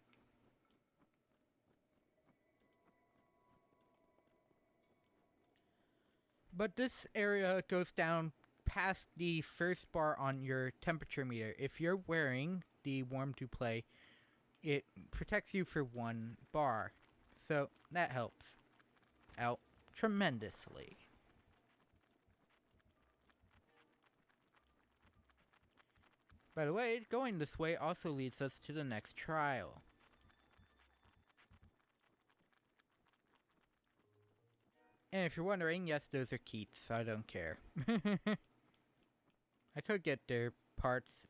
But this area goes down past the first bar on your temperature meter. If you're wearing the warm to play, it protects you for 1 bar. So that helps out tremendously. By the way, going this way also leads us to the next trial. And if you're wondering, yes, those are Keats. I don't care. I could get their parts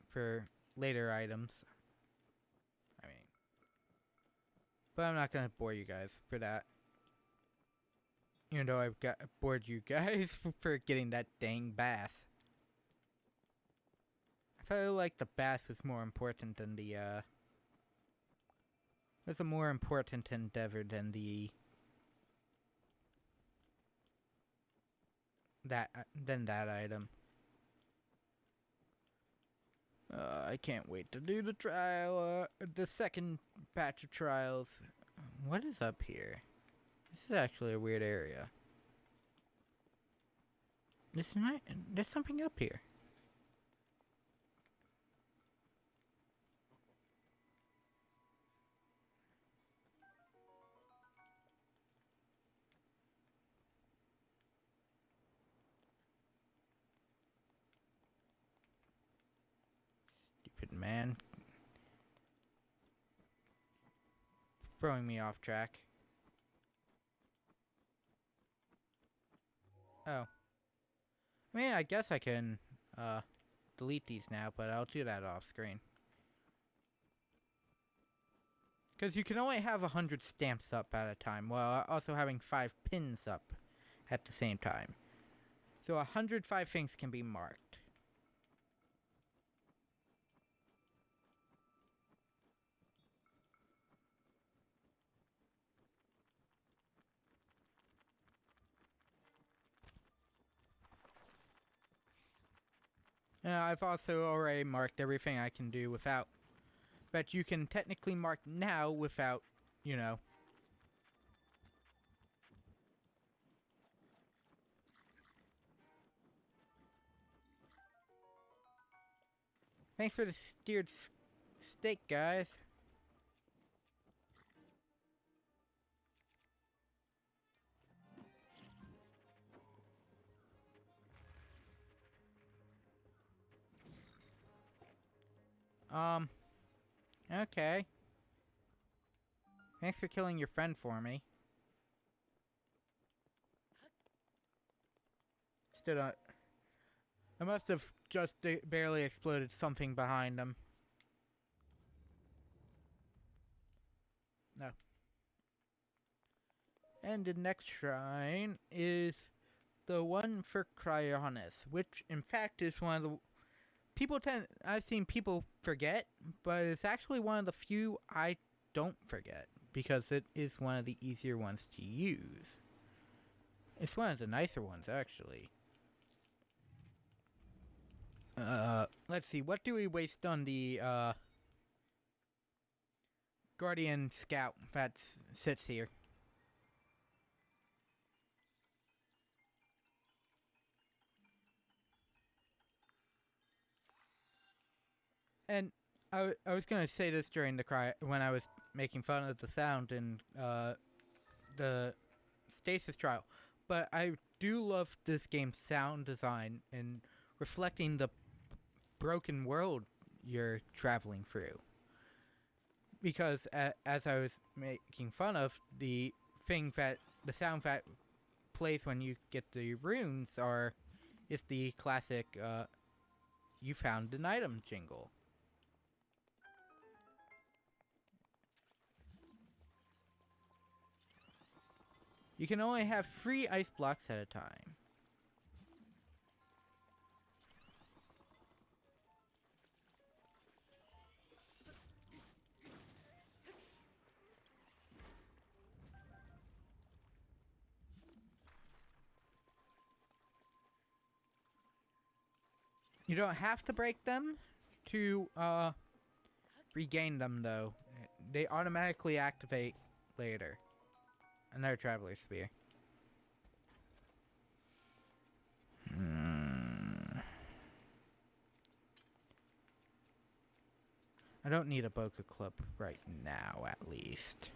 for later items. I mean, but I'm not gonna bore you guys for that. Even though I've bored you guys for getting that dang bass. I felt like the bass was more important than the was a more important endeavor than the that item. I can't wait to do the trial, the second batch of trials. What is up here? This is actually a weird area. There's something up here. Stupid man. Throwing me off track. Oh. I mean, I guess I can delete these now, but I'll do that off screen. Because you can only have 100 stamps up at a time, while also having 5 pins up at the same time. So 105 things can be marked. I've also already marked everything I can do without. But you can technically mark now without, you know. Thanks for the steered steak, guys. Okay. Thanks for killing your friend for me. Still don't. I must have just barely exploded something behind them. No. And the next shrine is the one for Cryonis, which in fact is one of the I've seen people forget, but it's actually one of the few I don't forget because it is one of the easier ones to use. It's one of the nicer ones, actually. Let's see, what do we waste on the Guardian Scout that sits here? And I was gonna say this during the when I was making fun of the sound in the stasis trial, but I do love this game's sound design and reflecting the broken world you're traveling through. Because as I was making fun of, the sound that plays when you get the runes is the classic "You found an item" jingle. You can only have 3 ice blocks at a time. You don't have to break them to regain them, though. They automatically activate later. Another Traveler Spear. I don't need a Boca Club right now, at least.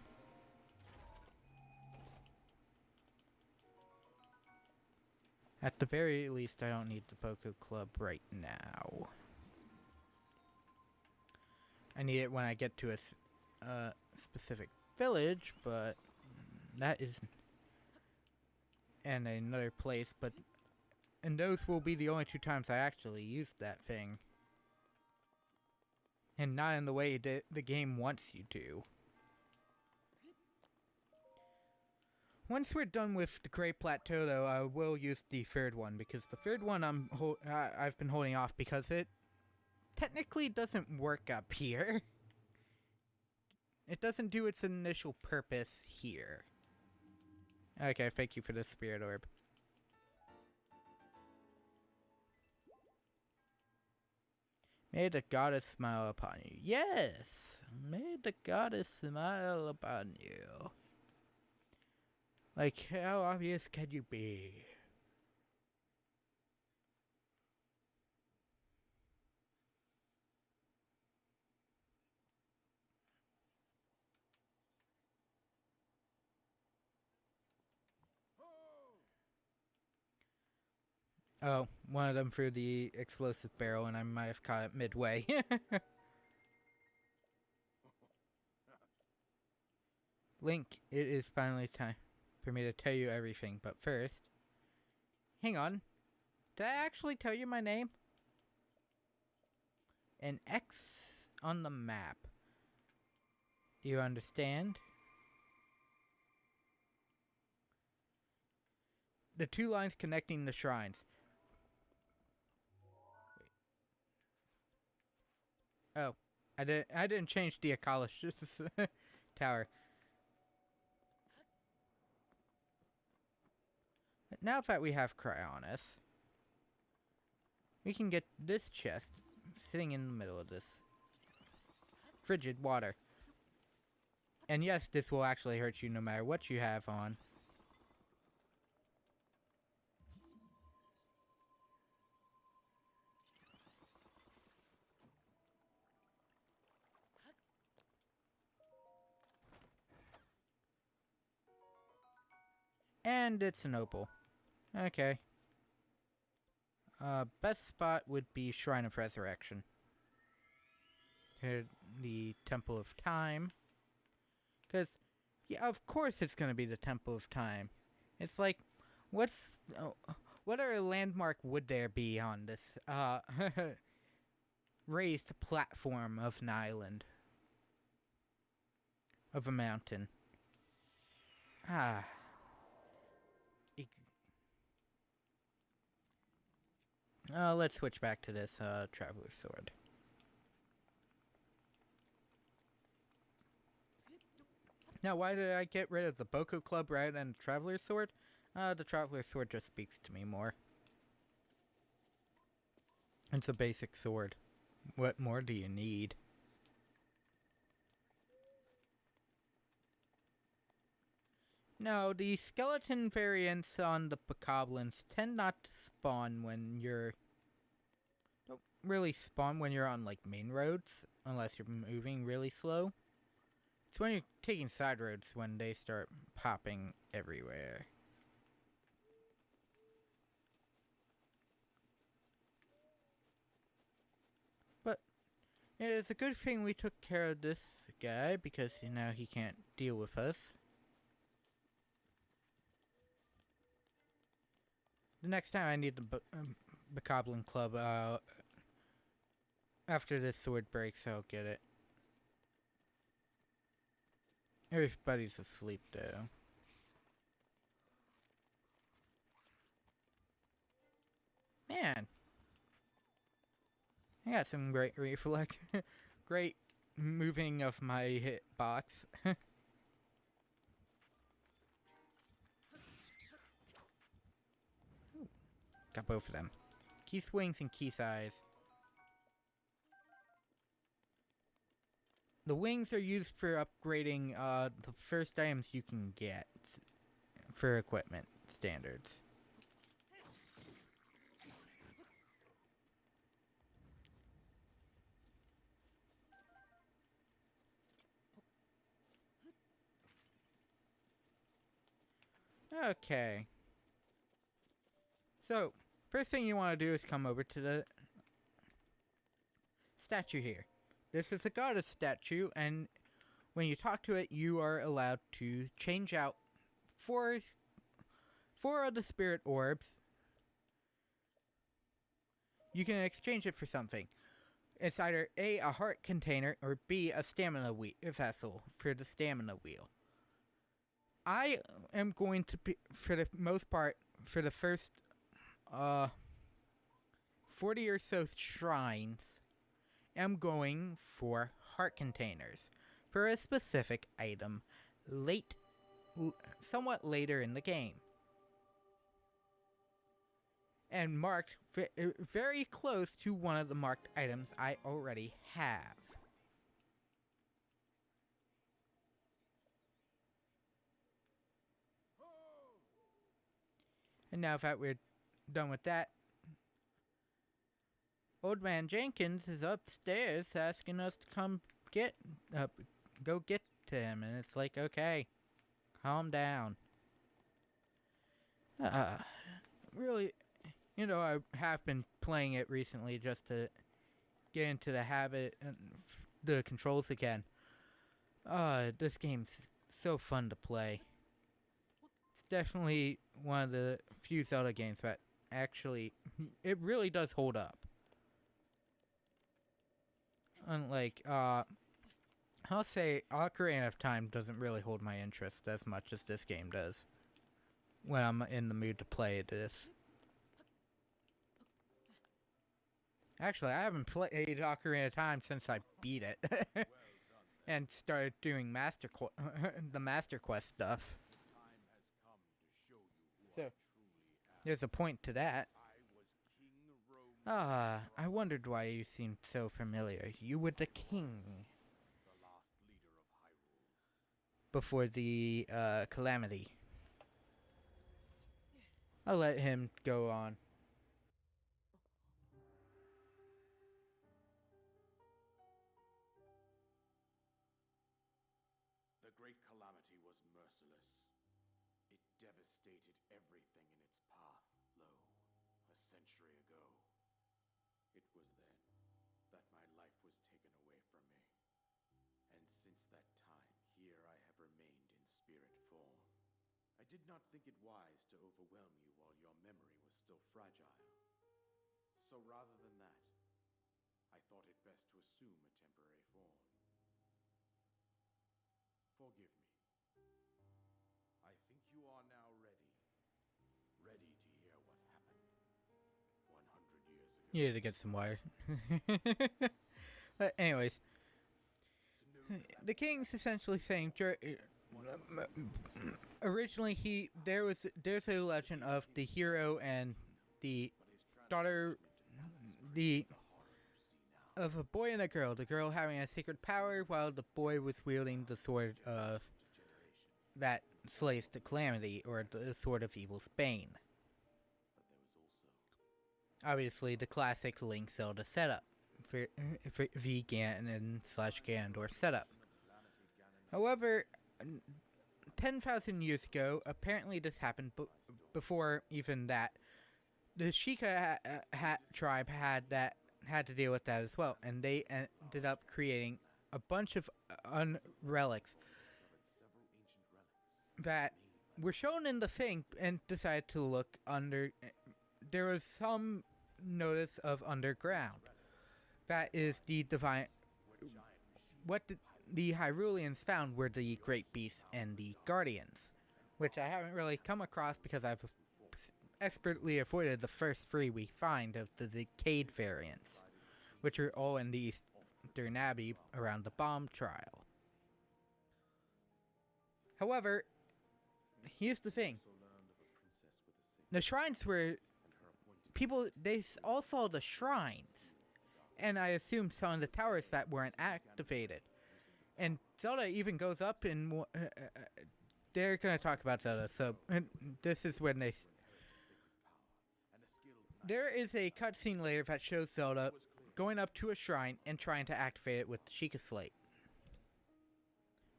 At the very least, I don't need the Boca Club right now. I need it when I get to a specific village, but that is in another place. And those will be the only 2 times I actually use that thing. And not in the way that the game wants you to. Once we're done with the Great Plateau, though, I will use the 3rd one, because the 3rd one I've been holding off because it technically doesn't work up here. It doesn't do its initial purpose here. Okay, thank you for the Spirit Orb. May the goddess smile upon you. Yes! May the goddess smile upon you. Like, how obvious can you be? Oh, one of them threw the explosive barrel and I might have caught it midway. Link, it is finally time for me to tell you everything, but first... Hang on. Did I actually tell you my name? An X on the map. Do you understand? The 2 lines connecting the shrines. Oh, I didn't change the Akalish tower. But now that we have Cryonis, we can get this chest sitting in the middle of this frigid water. And yes, this will actually hurt you no matter what you have on. And it's an opal. Okay. Best spot would be Shrine of Resurrection. Here, the Temple of Time. Because, yeah, of course it's going to be the Temple of Time. It's like, what other landmark would there be on this, raised platform of an island? Of a mountain. Let's switch back to this, Traveler's Sword. Now, why did I get rid of the Boko Club rather than the Traveler's Sword? The Traveler's Sword just speaks to me more. It's a basic sword. What more do you need? No, the skeleton variants on the Bokoblins tend not to spawn when you're... Don't really spawn when you're on, like, main roads, unless you're moving really slow. It's when you're taking side roads when they start popping everywhere. But it is a good thing we took care of this guy, because now he can't deal with us. The next time I need the Bokoblin Club, after this sword breaks, I'll get it. Everybody's asleep, though. Man. I got some great reflect. Great moving of my hitbox. Got both of them. Key swings and key size. The wings are used for upgrading the first items you can get for equipment standards. Okay. So, first thing you want to do is come over to the statue here. This is a goddess statue, and when you talk to it, you are allowed to change out four of the spirit orbs. You can exchange it for something. It's either A, a heart container, or B, a stamina vessel for the stamina wheel. I am going to be, for the most part, for the first 40 or so shrines, am going for heart containers for a specific item somewhat later in the game. And marked very close to one of the marked items I already have. And now that we're done with that, Old Man Jenkins is upstairs asking us to come go get to him. And it's like, okay, calm down. Really, I have been playing it recently just to get into the habit and the controls again. This game's so fun to play. It's definitely one of the few Zelda games that actually, it really does hold up. Unlike, I'll say Ocarina of Time doesn't really hold my interest as much as this game does when I'm in the mood to play this. Actually, I haven't played Ocarina of Time since I beat it and started doing the Master Quest stuff. So, there's a point to that. I wondered why you seemed so familiar. You were the king before the calamity. I'll let him go on. The great calamity was merciless. It devastated everything in its path, a century ago. It was then that my life was taken away from me. And since that time, here I have remained in spirit form. I did not think it wise to overwhelm you while your memory was still fragile. So rather than that, I thought it best to assume a temporary form. Forgive me. I think you are now ready. Ready to hear what happened 100 years ago. You need to get some wire. But anyways, the king's essentially saying originally there's a legend of the hero and the daughter of a boy and a girl, the girl having a secret power while the boy was wielding the sword of that slays the calamity, or the sword of evil's bane. Obviously the classic Link Zelda setup for the Ganon/Ganondorf setup. However, 10,000 years ago, apparently this happened before even that. The Sheikah tribe had to deal with that as well, and they ended up creating a bunch of relics that were shown in the thing, and decided to look under. There was some notice of underground. That is the divine. What the Hyruleans found were the Great Beasts and the Guardians, which I haven't really come across because I've expertly avoided the first three we find of the Decayed variants, which are all in the Eastern Abbey around the bomb trial. However, here's the thing. The shrines were people, all saw the shrines. And I assume some of the towers that weren't activated. And Zelda even goes up and they're going to talk about Zelda, so this is when they... There is a cutscene later that shows Zelda going up to a shrine and trying to activate it with the Sheikah Slate.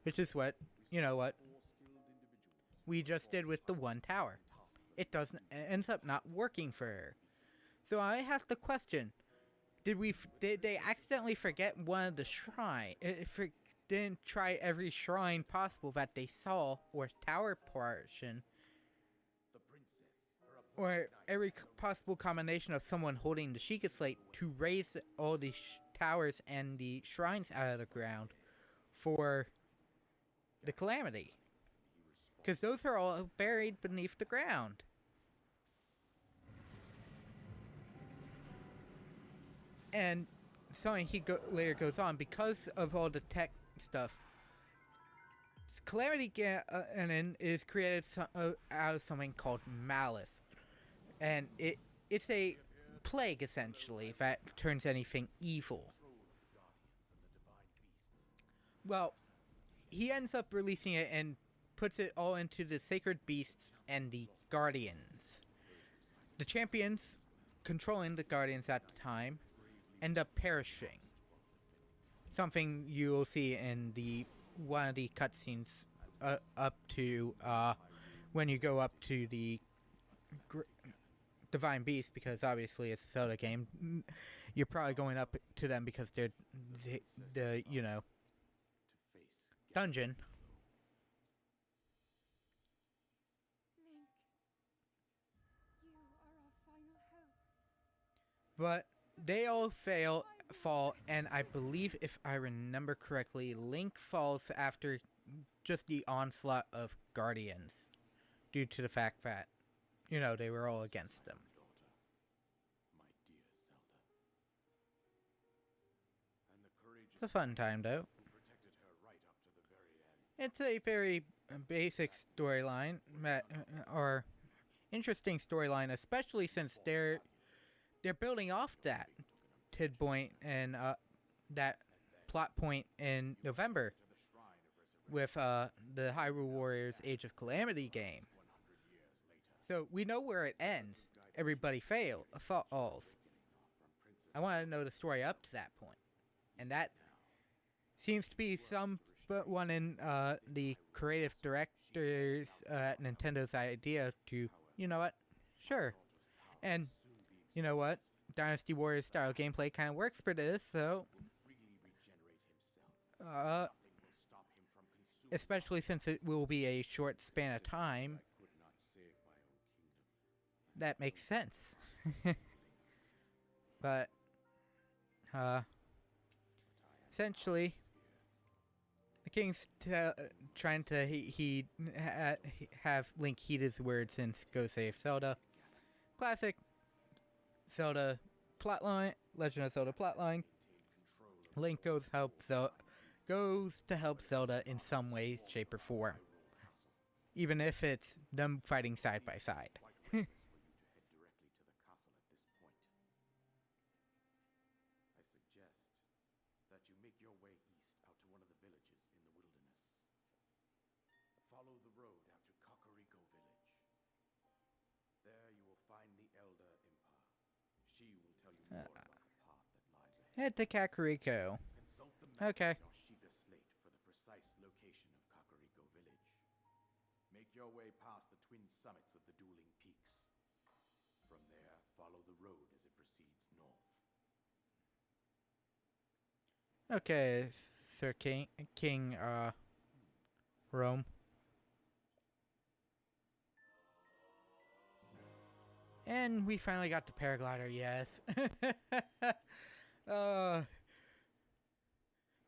Which is what, you know what, we just did with the one tower. It ends up not working for her. So I have to question, did they accidentally forget one of the shrine? Didn't try every shrine possible that they saw, or tower portion, or every possible combination of someone holding the Sheikah Slate to raise all the towers and the shrines out of the ground for the calamity. Because those are all buried beneath the ground. And something later goes on, because of all the tech stuff, Calamity Ganon is created out of something called malice. And it's a plague, essentially, that turns anything evil. Well, he ends up releasing it and puts it all into the sacred beasts and the guardians. The champions controlling the guardians at the time end up perishing. Something you will see in one of the cutscenes up to when you go up to the Divine Beast, because obviously it's a Zelda game. You're probably going up to them because they're the you know, dungeon. Link, you are our final hope. But they all fall, and I believe, if I remember correctly, Link falls after just the onslaught of guardians, due to the fact that, you know, they were all against them. It's a fun time, though. It's a very basic storyline, or interesting storyline, especially since they're building off that tid point and that plot point in November with the Hyrule Warriors Age of Calamity game. So we know where it ends. Everybody falls. I want to know the story up to that point. And that seems to be someone in the creative directors at Nintendo's idea to, you know what, sure. And you know what, Dynasty Warriors style gameplay kind of works for this, so especially since it will be a short span of time, that makes sense. But essentially, the king's trying to have Link heed his words and go save Zelda. Classic Zelda plotline, Legend of Zelda plotline. Link goes to help Zelda in some way, shape, or form, even if it's them fighting side by side. Follow the road out to Kakariko Village. There you will find the Elder Impa. She will tell you more about the path that lies ahead. Head to Kakariko. Consult the map Okay. on your Sheikah Slate for the precise location of Kakariko Village. Make your way past the twin summits of the dueling peaks. From there, follow the road as it proceeds north. Okay, Sir King Rome. And we finally got the paraglider, yes.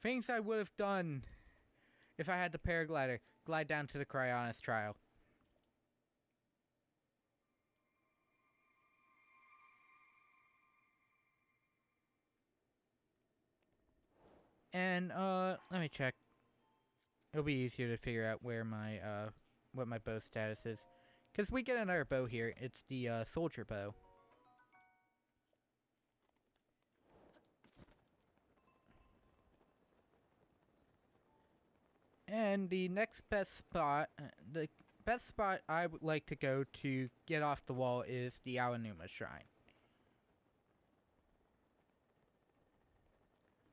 Things I would have done if I had the paraglider. Glide down to the Cryonis trial. And, let me check. It'll be easier to figure out where my, what my bow status is. Because we get another bow here. It's the, soldier bow. And the next best spot, the best spot I would like to go to get off the wall is the Aonuma Shrine.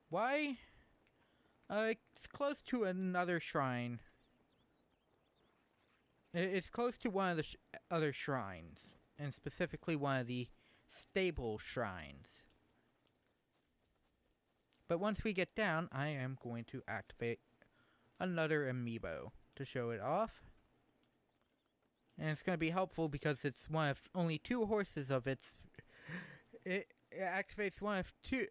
Why? It's close to another shrine. It's close to one of the other shrines, and specifically one of the stable shrines. But once we get down, I am going to activate another amiibo to show it off. And it's going to be helpful because it's one of only two horses of its... It activates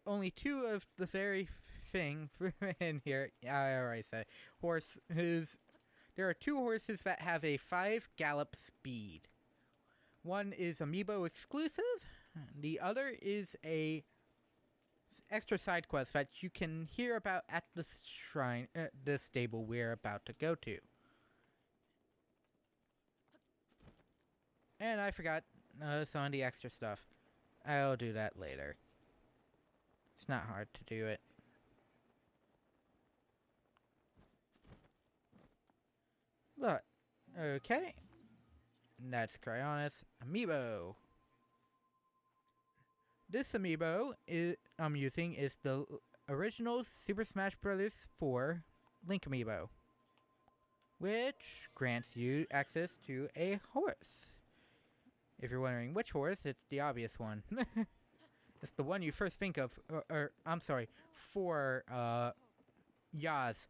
only two of the very thing in here. I already said horses. There are two horses that have a 5 gallop speed. One is amiibo exclusive. The other is a extra side quest that you can hear about at the shrine, the stable we're about to go to. And I forgot some of the extra stuff. I'll do that later. It's not hard to do it. But, okay. That's Cryonis Amiibo. This amiibo I'm using is the original Super Smash Bros. 4 Link amiibo, which grants you access to a horse. If you're wondering which horse, it's the obvious one. It's the one you first think of, or I'm sorry, for Yaz.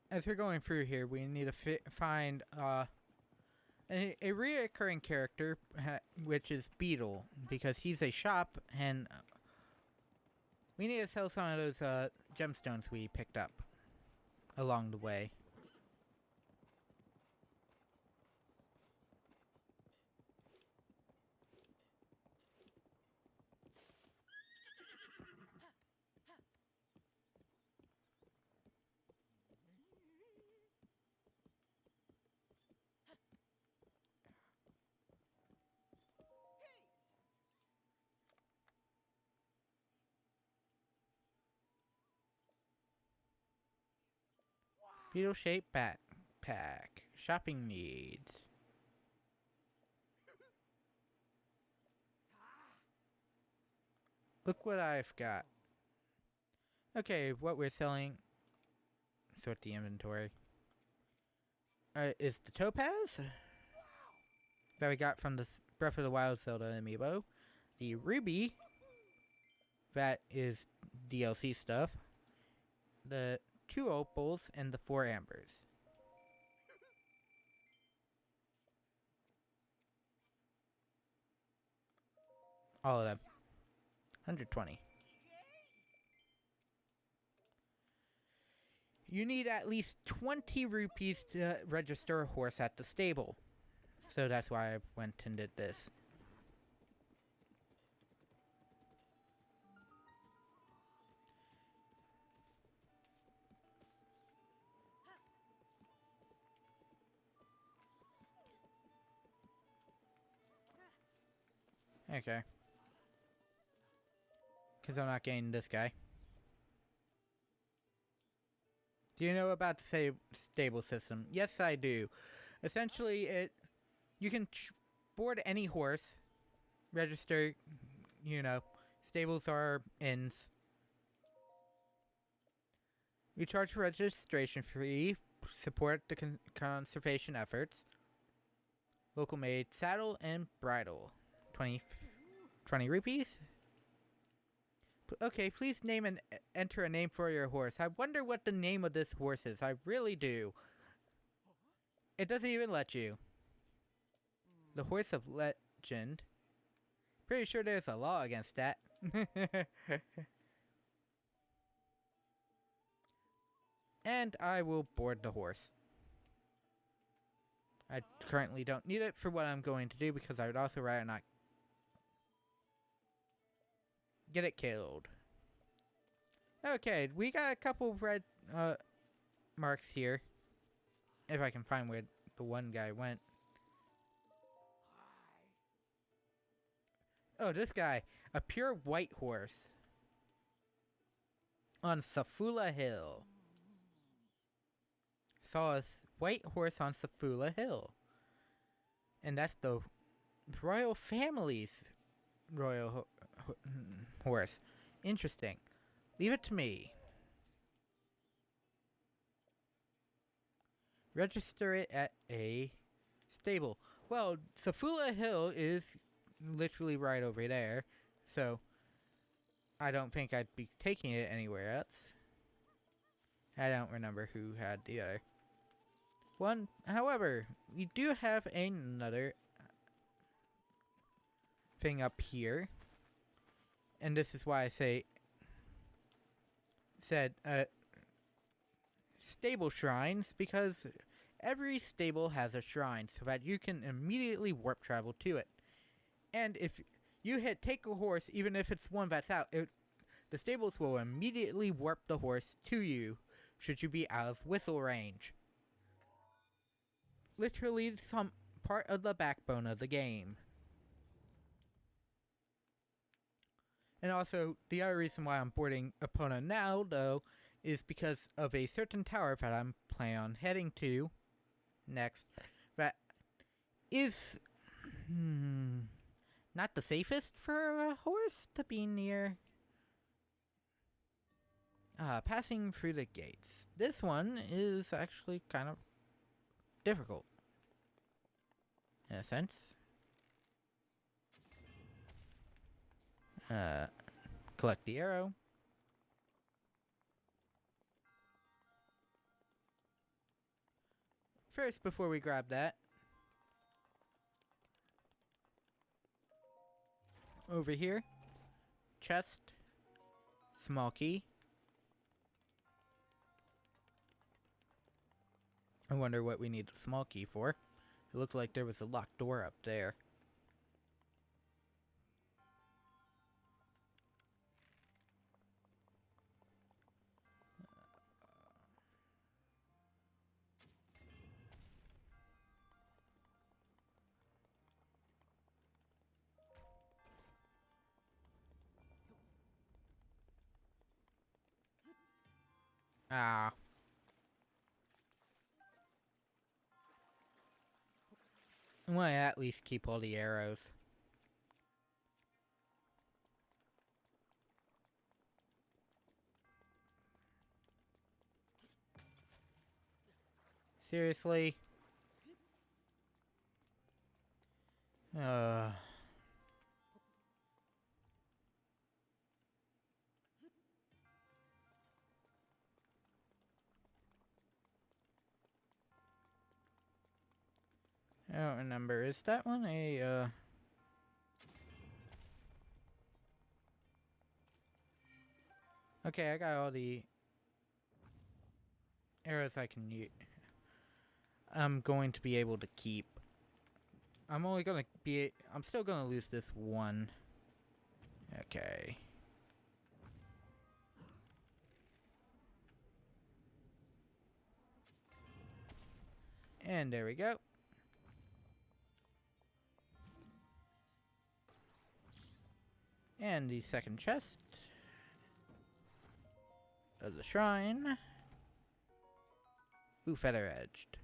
As we're going through here, we need to find a reoccurring character, which is Beetle, because he's a shop, and we need to sell some of those gemstones we picked up along the way. Beetle-shaped backpack. Shopping needs. Look what I've got. Okay, what we're selling. Sort the inventory. Is the topaz that we got from the Breath of the Wild Zelda amiibo. The ruby, that is DLC stuff. The 2 opals and the 4 ambers. All of them. 120. You need at least 20 rupees to register a horse at the stable. So that's why I went and did this. Okay. Because I'm not getting this guy. Do you know about the stable system? Yes, I do. Essentially, you can board any horse, register, stables are inns. You charge a registration fee, support the conservation efforts. Local made saddle and bridle. 20 rupees? Okay, please name and enter a name for your horse. I wonder what the name of this horse is. I really do. It doesn't even let you. The horse of legend. Pretty sure there's a law against that. And I will board the horse. I currently don't need it for what I'm going to do because I would also rather not Get it killed. Okay, we got a couple red marks here. If I can find where the one guy went. Oh, this guy. A pure white horse. On Safula Hill. Saw a white horse on Safula Hill. And that's the royal family's royal horse. Interesting. Leave it to me. Register it at a stable. Well, Safula Hill is literally right over there, so I don't think I'd be taking it anywhere else. I don't remember who had the other one. However, we do have another thing up here, and this is why I said stable shrines, because every stable has a shrine so that you can immediately warp travel to it. And if you hit take a horse, even if it's one that's out, the stables will immediately warp the horse to you should you be out of whistle range. Literally some part of the backbone of the game. And also, the other reason why I'm boarding Epona now, though, is because of a certain tower that I'm planning on heading to next that is not the safest for a horse to be near. Passing through the gates. This one is actually kind of difficult, in a sense. Collect the arrow. First, before we grab that, over here, chest, small key. I wonder what we need a small key for. It looked like there was a locked door up there. Ah. I want to at least keep all the arrows. Seriously? I don't remember. Is that one a, Okay, I got all the arrows I can use. I'm going to be able to keep. I'm still gonna lose this one. Okay. And there we go. And the second chest of the shrine. Ooh, feather edged.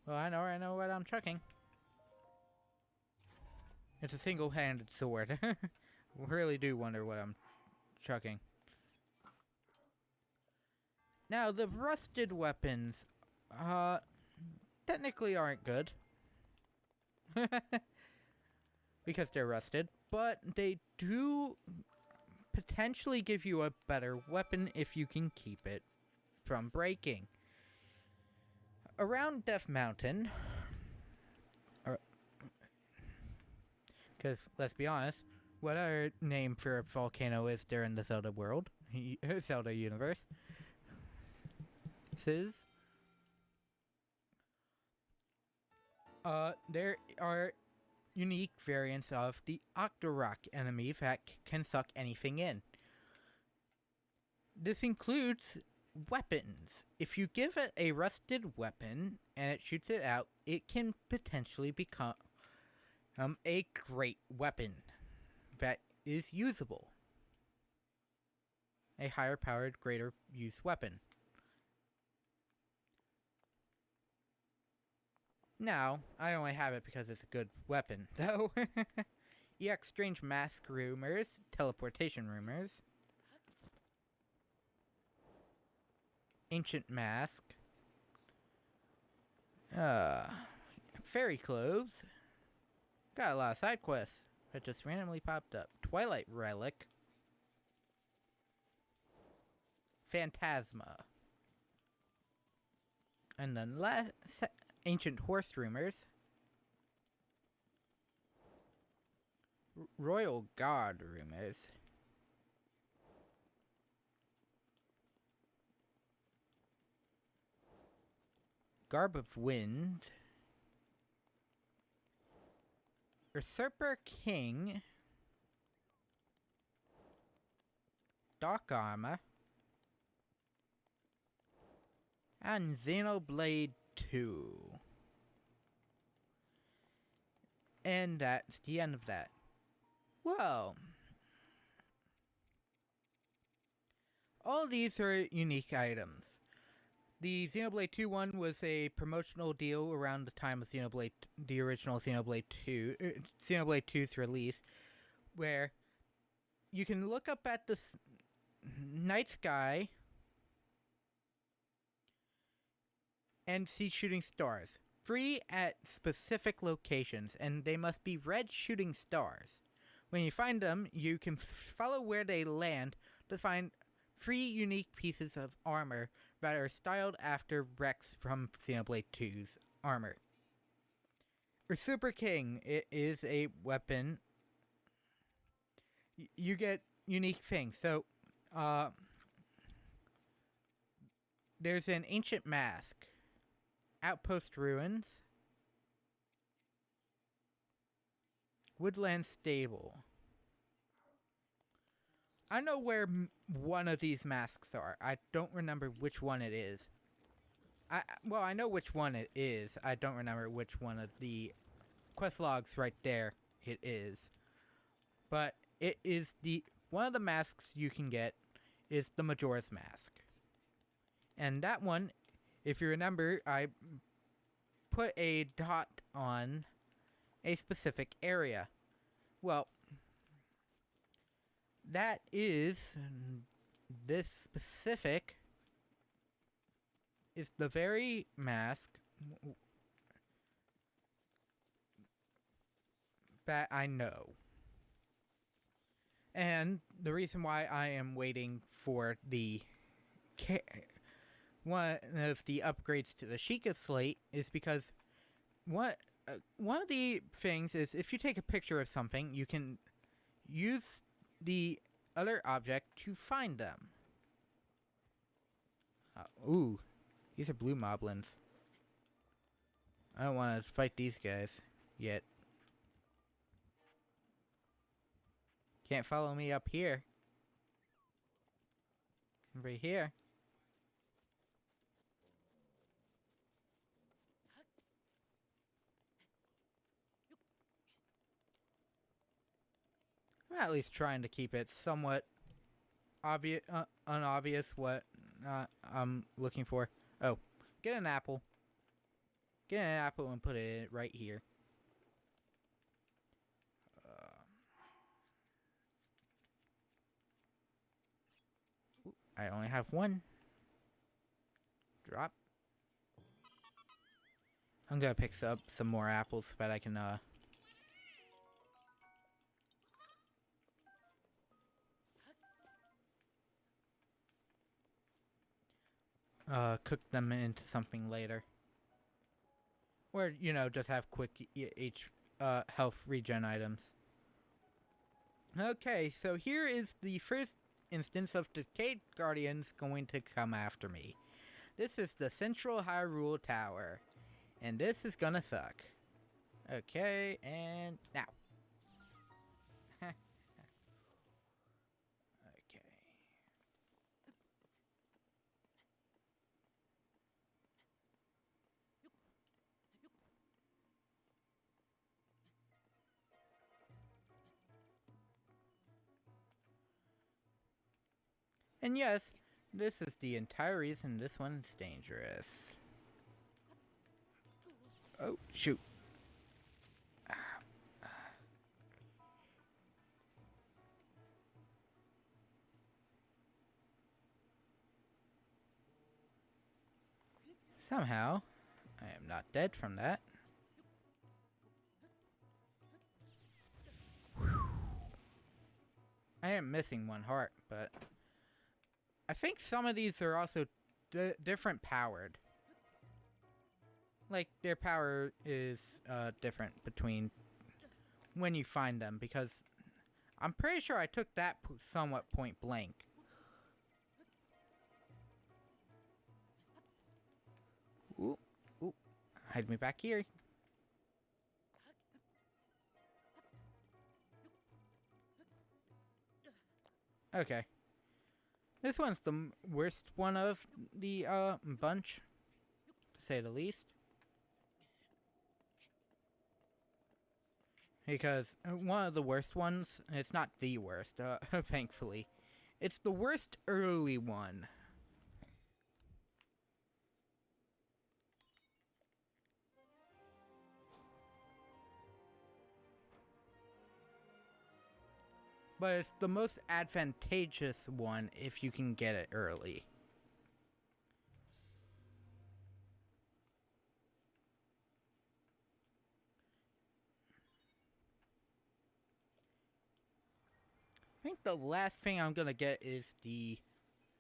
Well, I know what I'm chucking. It's a single-handed sword. Really do wonder what I'm chucking. Now, the rusted weapons, technically aren't good. Because they're rusted, but they do potentially give you a better weapon if you can keep it from breaking. Around Death Mountain, because let's be honest, what other name for a volcano is there in the Zelda world? Zelda universe. There are unique variants of the Octorok enemy that can suck anything in. This includes weapons. If you give it a rusted weapon and it shoots it out, it can potentially become a great weapon that is usable. A higher powered, greater use weapon. Now, I only have it because it's a good weapon, though. EX Strange Mask Rumors, Teleportation Rumors, Ancient Mask, Fairy Cloves, got a lot of side quests that just randomly popped up. Twilight Relic, Phantasma, and then Ancient Horse Rumors, Royal God Rumors, Garb of Wind, Usurper King, Dark Armor, and Xenoblade 2. And that's the end of that. Well, all these are unique items. The Xenoblade 2 one was a promotional deal around the time of the original Xenoblade 2, Xenoblade 2's release, where you can look up at the night sky and see shooting stars. Free at specific locations, and they must be red shooting stars. When you find them, you can follow where they land to find free unique pieces of armor that are styled after Rex from Xenoblade 2's armor. Super King, it is a weapon. You get unique things. So, there's an Ancient Mask, Outpost Ruins, Woodland Stable. I know where one of these masks are. I don't remember which one it is. I know which one it is. I don't remember which one of the quest logs right there it is. But it is one of the masks you can get is the Majora's Mask. And that one, if you remember, I put a dot on a specific area. Well, that is this specific is the very mask that I know. And the reason why I am waiting for one of the upgrades to the Sheikah Slate is because one of the things is if you take a picture of something, you can use the other object to find them. Ooh, these are blue moblins. I don't want to fight these guys yet. Can't follow me up here. Over here. I'm at least trying to keep it somewhat unobvious what I'm looking for. Oh, get an apple. Get an apple and put it right here. I only have one. Drop. I'm gonna pick up some more apples so that I can cook them into something later. Or, just have quick health regen items. Okay, so here is the first instance of Decayed Guardians going to come after me. This is the Central Hyrule Tower. And this is gonna suck. Okay, and now. Okay. And yes, this is the entire reason this one's dangerous. Oh, shoot. Somehow, I am not dead from that. Whew. I am missing one heart, but I think some of these are also different powered. Like, their power is different between when you find them, because I'm pretty sure I took that somewhat point blank. Ooh, ooh, hide me back here. Okay. This one's the worst one of the bunch, to say the least. Because one of the worst ones, it's not the worst, thankfully. It's the worst early one. But it's the most advantageous one if you can get it early. I think the last thing I'm gonna get is the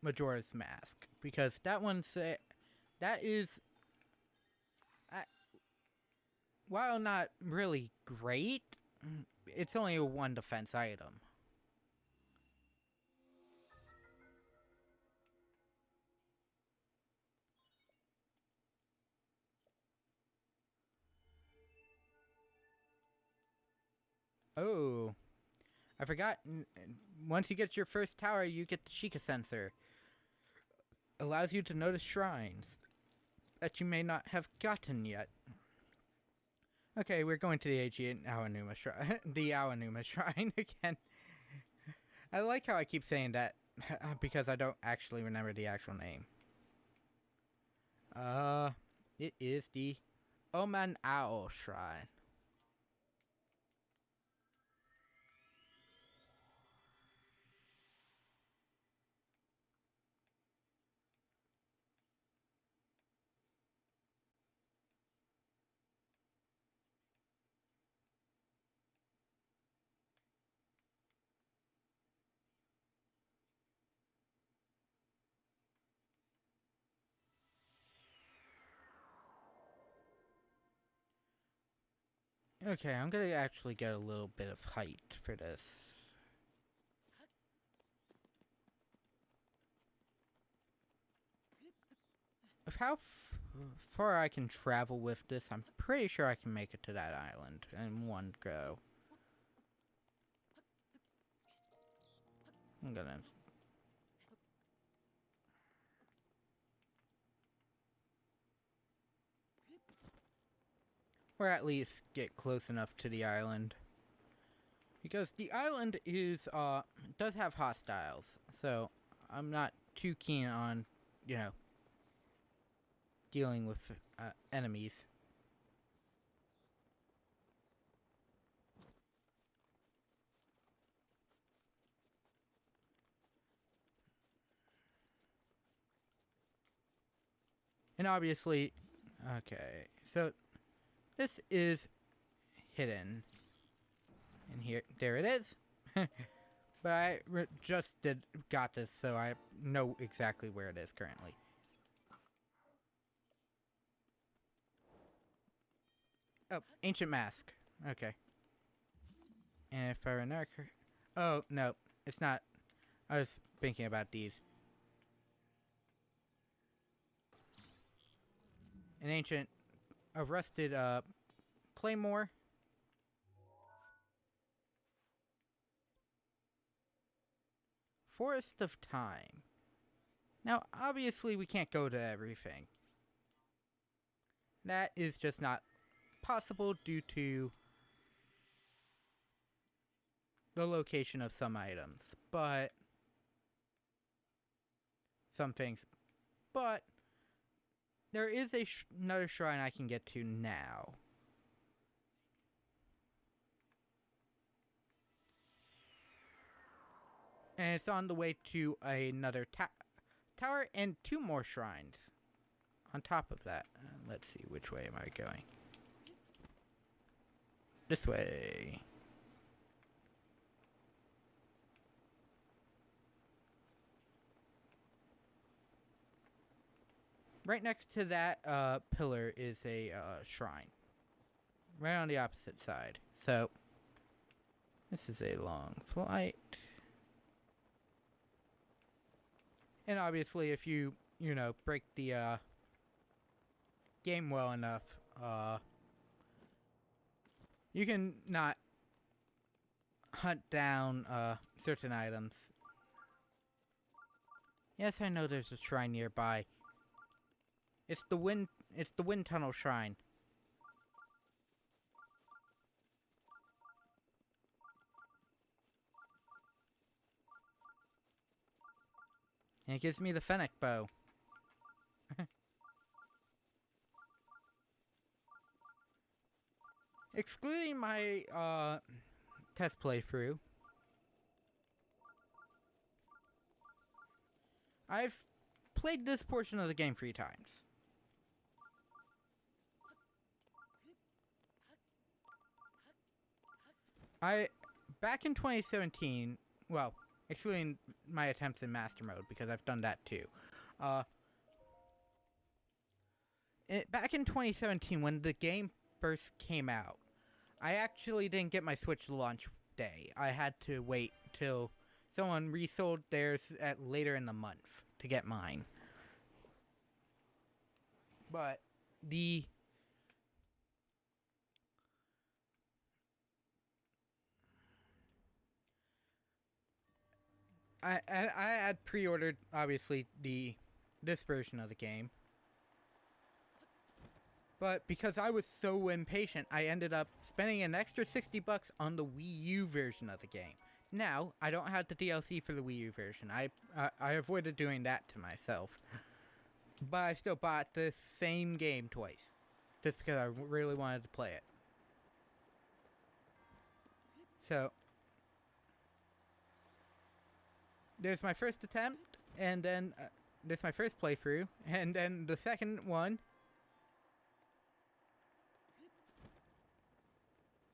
Majora's Mask, because that one's that is, while not really great, it's only a one defense item. Oh, I forgot. Once you get your first tower, you get the Sheikah sensor. Allows you to notice shrines that you may not have gotten yet. Okay, we're going to the ancient Aonuma Shrine. The Aonuma Shrine again. I like how I keep saying that because I don't actually remember the actual name. It is the Oman Ao Shrine. Okay, I'm gonna actually get a little bit of height for this. Of how far I can travel with this, I'm pretty sure I can make it to that island in one go. I'm gonna... or at least get close enough to the island. Because the island is, does have hostiles, so I'm not too keen on, you know, dealing with enemies. And obviously, okay, so this is hidden. And here, there it is. But I just got this, so I know exactly where it is currently. Oh, ancient mask. Okay. And if I remember, oh no, it's not. I was thinking about these. An ancient, a rusted claymore. Forest of Time. Now, obviously, we can't go to everything. That is just not possible due to the location of some items, but some things. But there is another shrine I can get to now. And it's on the way to another tower and 2 more shrines. On top of that, let's see, which way am I going? This way. Right next to that pillar is a shrine. Right on the opposite side. So, this is a long flight. And obviously, if you break the game well enough, you can not hunt down certain items. Yes, I know there's a shrine nearby. It's the wind tunnel shrine. And it gives me the Fennec bow. Excluding my test playthrough, I've played this portion of the game 3 times. Back in 2017, well, excluding my attempts in Master Mode, because I've done that too. Back in 2017, when the game first came out, I actually didn't get my Switch launch day. I had to wait till someone resold theirs later in the month to get mine. But I had pre-ordered, obviously, this version of the game. But because I was so impatient, I ended up spending an extra $60 on the Wii U version of the game. Now, I don't have the DLC for the Wii U version. I avoided doing that to myself. But I still bought the same game twice. Just because I really wanted to play it. So, there's my first attempt, and then there's my first playthrough, and then the second one.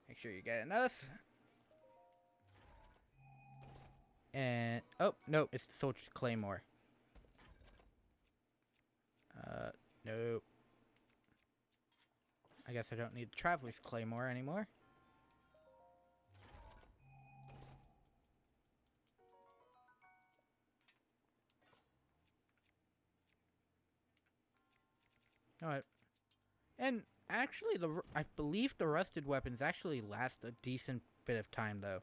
Make sure you get enough. And, oh, no, it's the Soldier's Claymore. Nope. I guess I don't need the Traveler's Claymore anymore. Alright. And actually, I believe the rusted weapons actually last a decent bit of time, though.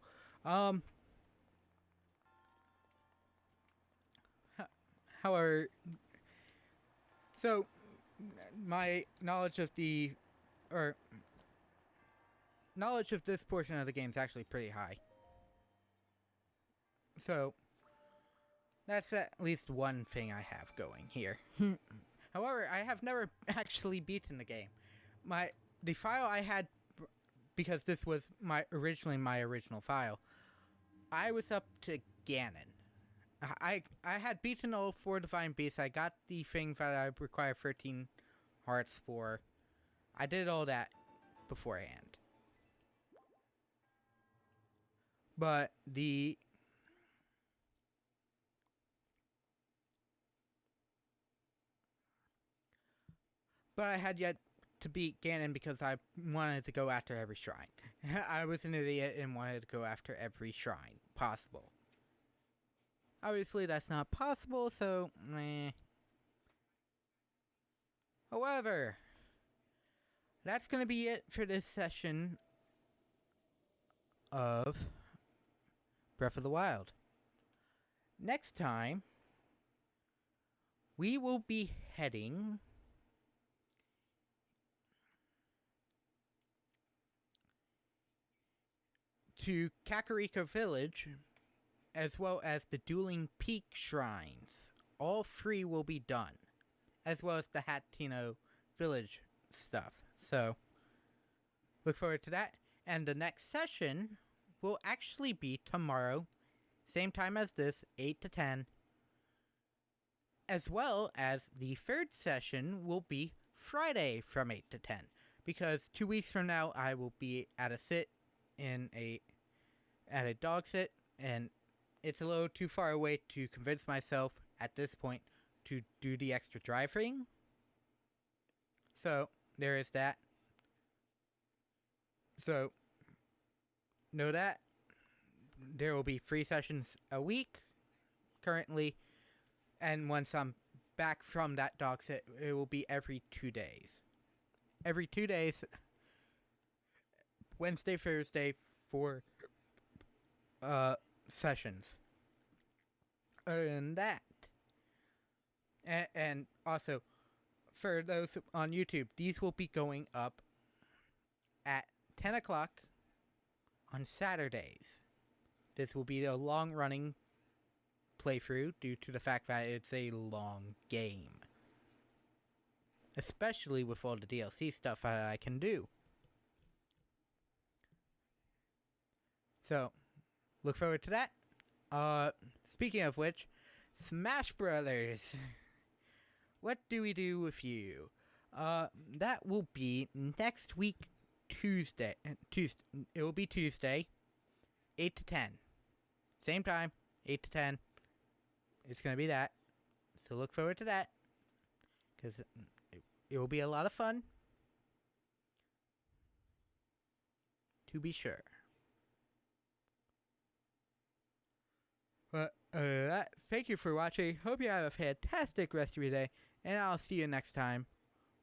However, so my knowledge of this portion of the game is actually pretty high. So that's at least one thing I have going here. However, I have never actually beaten the game. The file I had, because this was originally my original file, I was up to Ganon. I had beaten all 4 Divine Beasts. I got the thing that I require 13 hearts for. I did all that beforehand. But I had yet to beat Ganon because I wanted to go after every shrine. I was an idiot and wanted to go after every shrine possible. Obviously, that's not possible, so meh. However, that's going to be it for this session of Breath of the Wild. Next time, we will be heading to Kakariko Village, as well as the Dueling Peak Shrines. All 3 will be done, as well as the Hateno Village stuff. So, look forward to that. And the next session will actually be tomorrow, same time as this, 8 to 10. As well as the 3rd session will be Friday from 8 to 10. Because 2 weeks from now, I will be at a sit at a dog sit, and it's a little too far away to convince myself at this point to do the extra drive thing. So, there is that. So, know that. There will be 3 sessions a week, currently. And once I'm back from that dog sit, it will be every 2 days. Every 2 days, Wednesday, Thursday, for sessions. Other than that, and also, for those on YouTube, these will be going up at 10 o'clock on Saturdays. This will be a long-running playthrough due to the fact that it's a long game. Especially with all the DLC stuff that I can do. So, look forward to that. Speaking of which, Smash Brothers. What do we do with you? That will be next week, Tuesday. It will be Tuesday, 8 to 10. Same time, 8 to 10. It's going to be that. So look forward to that. Because it will be a lot of fun. To be sure. But thank you for watching. Hope you have a fantastic rest of your day. And I'll see you next time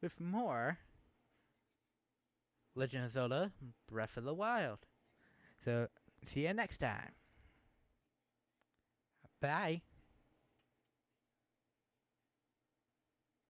with more Legend of Zelda Breath of the Wild. So, see you next time. Bye.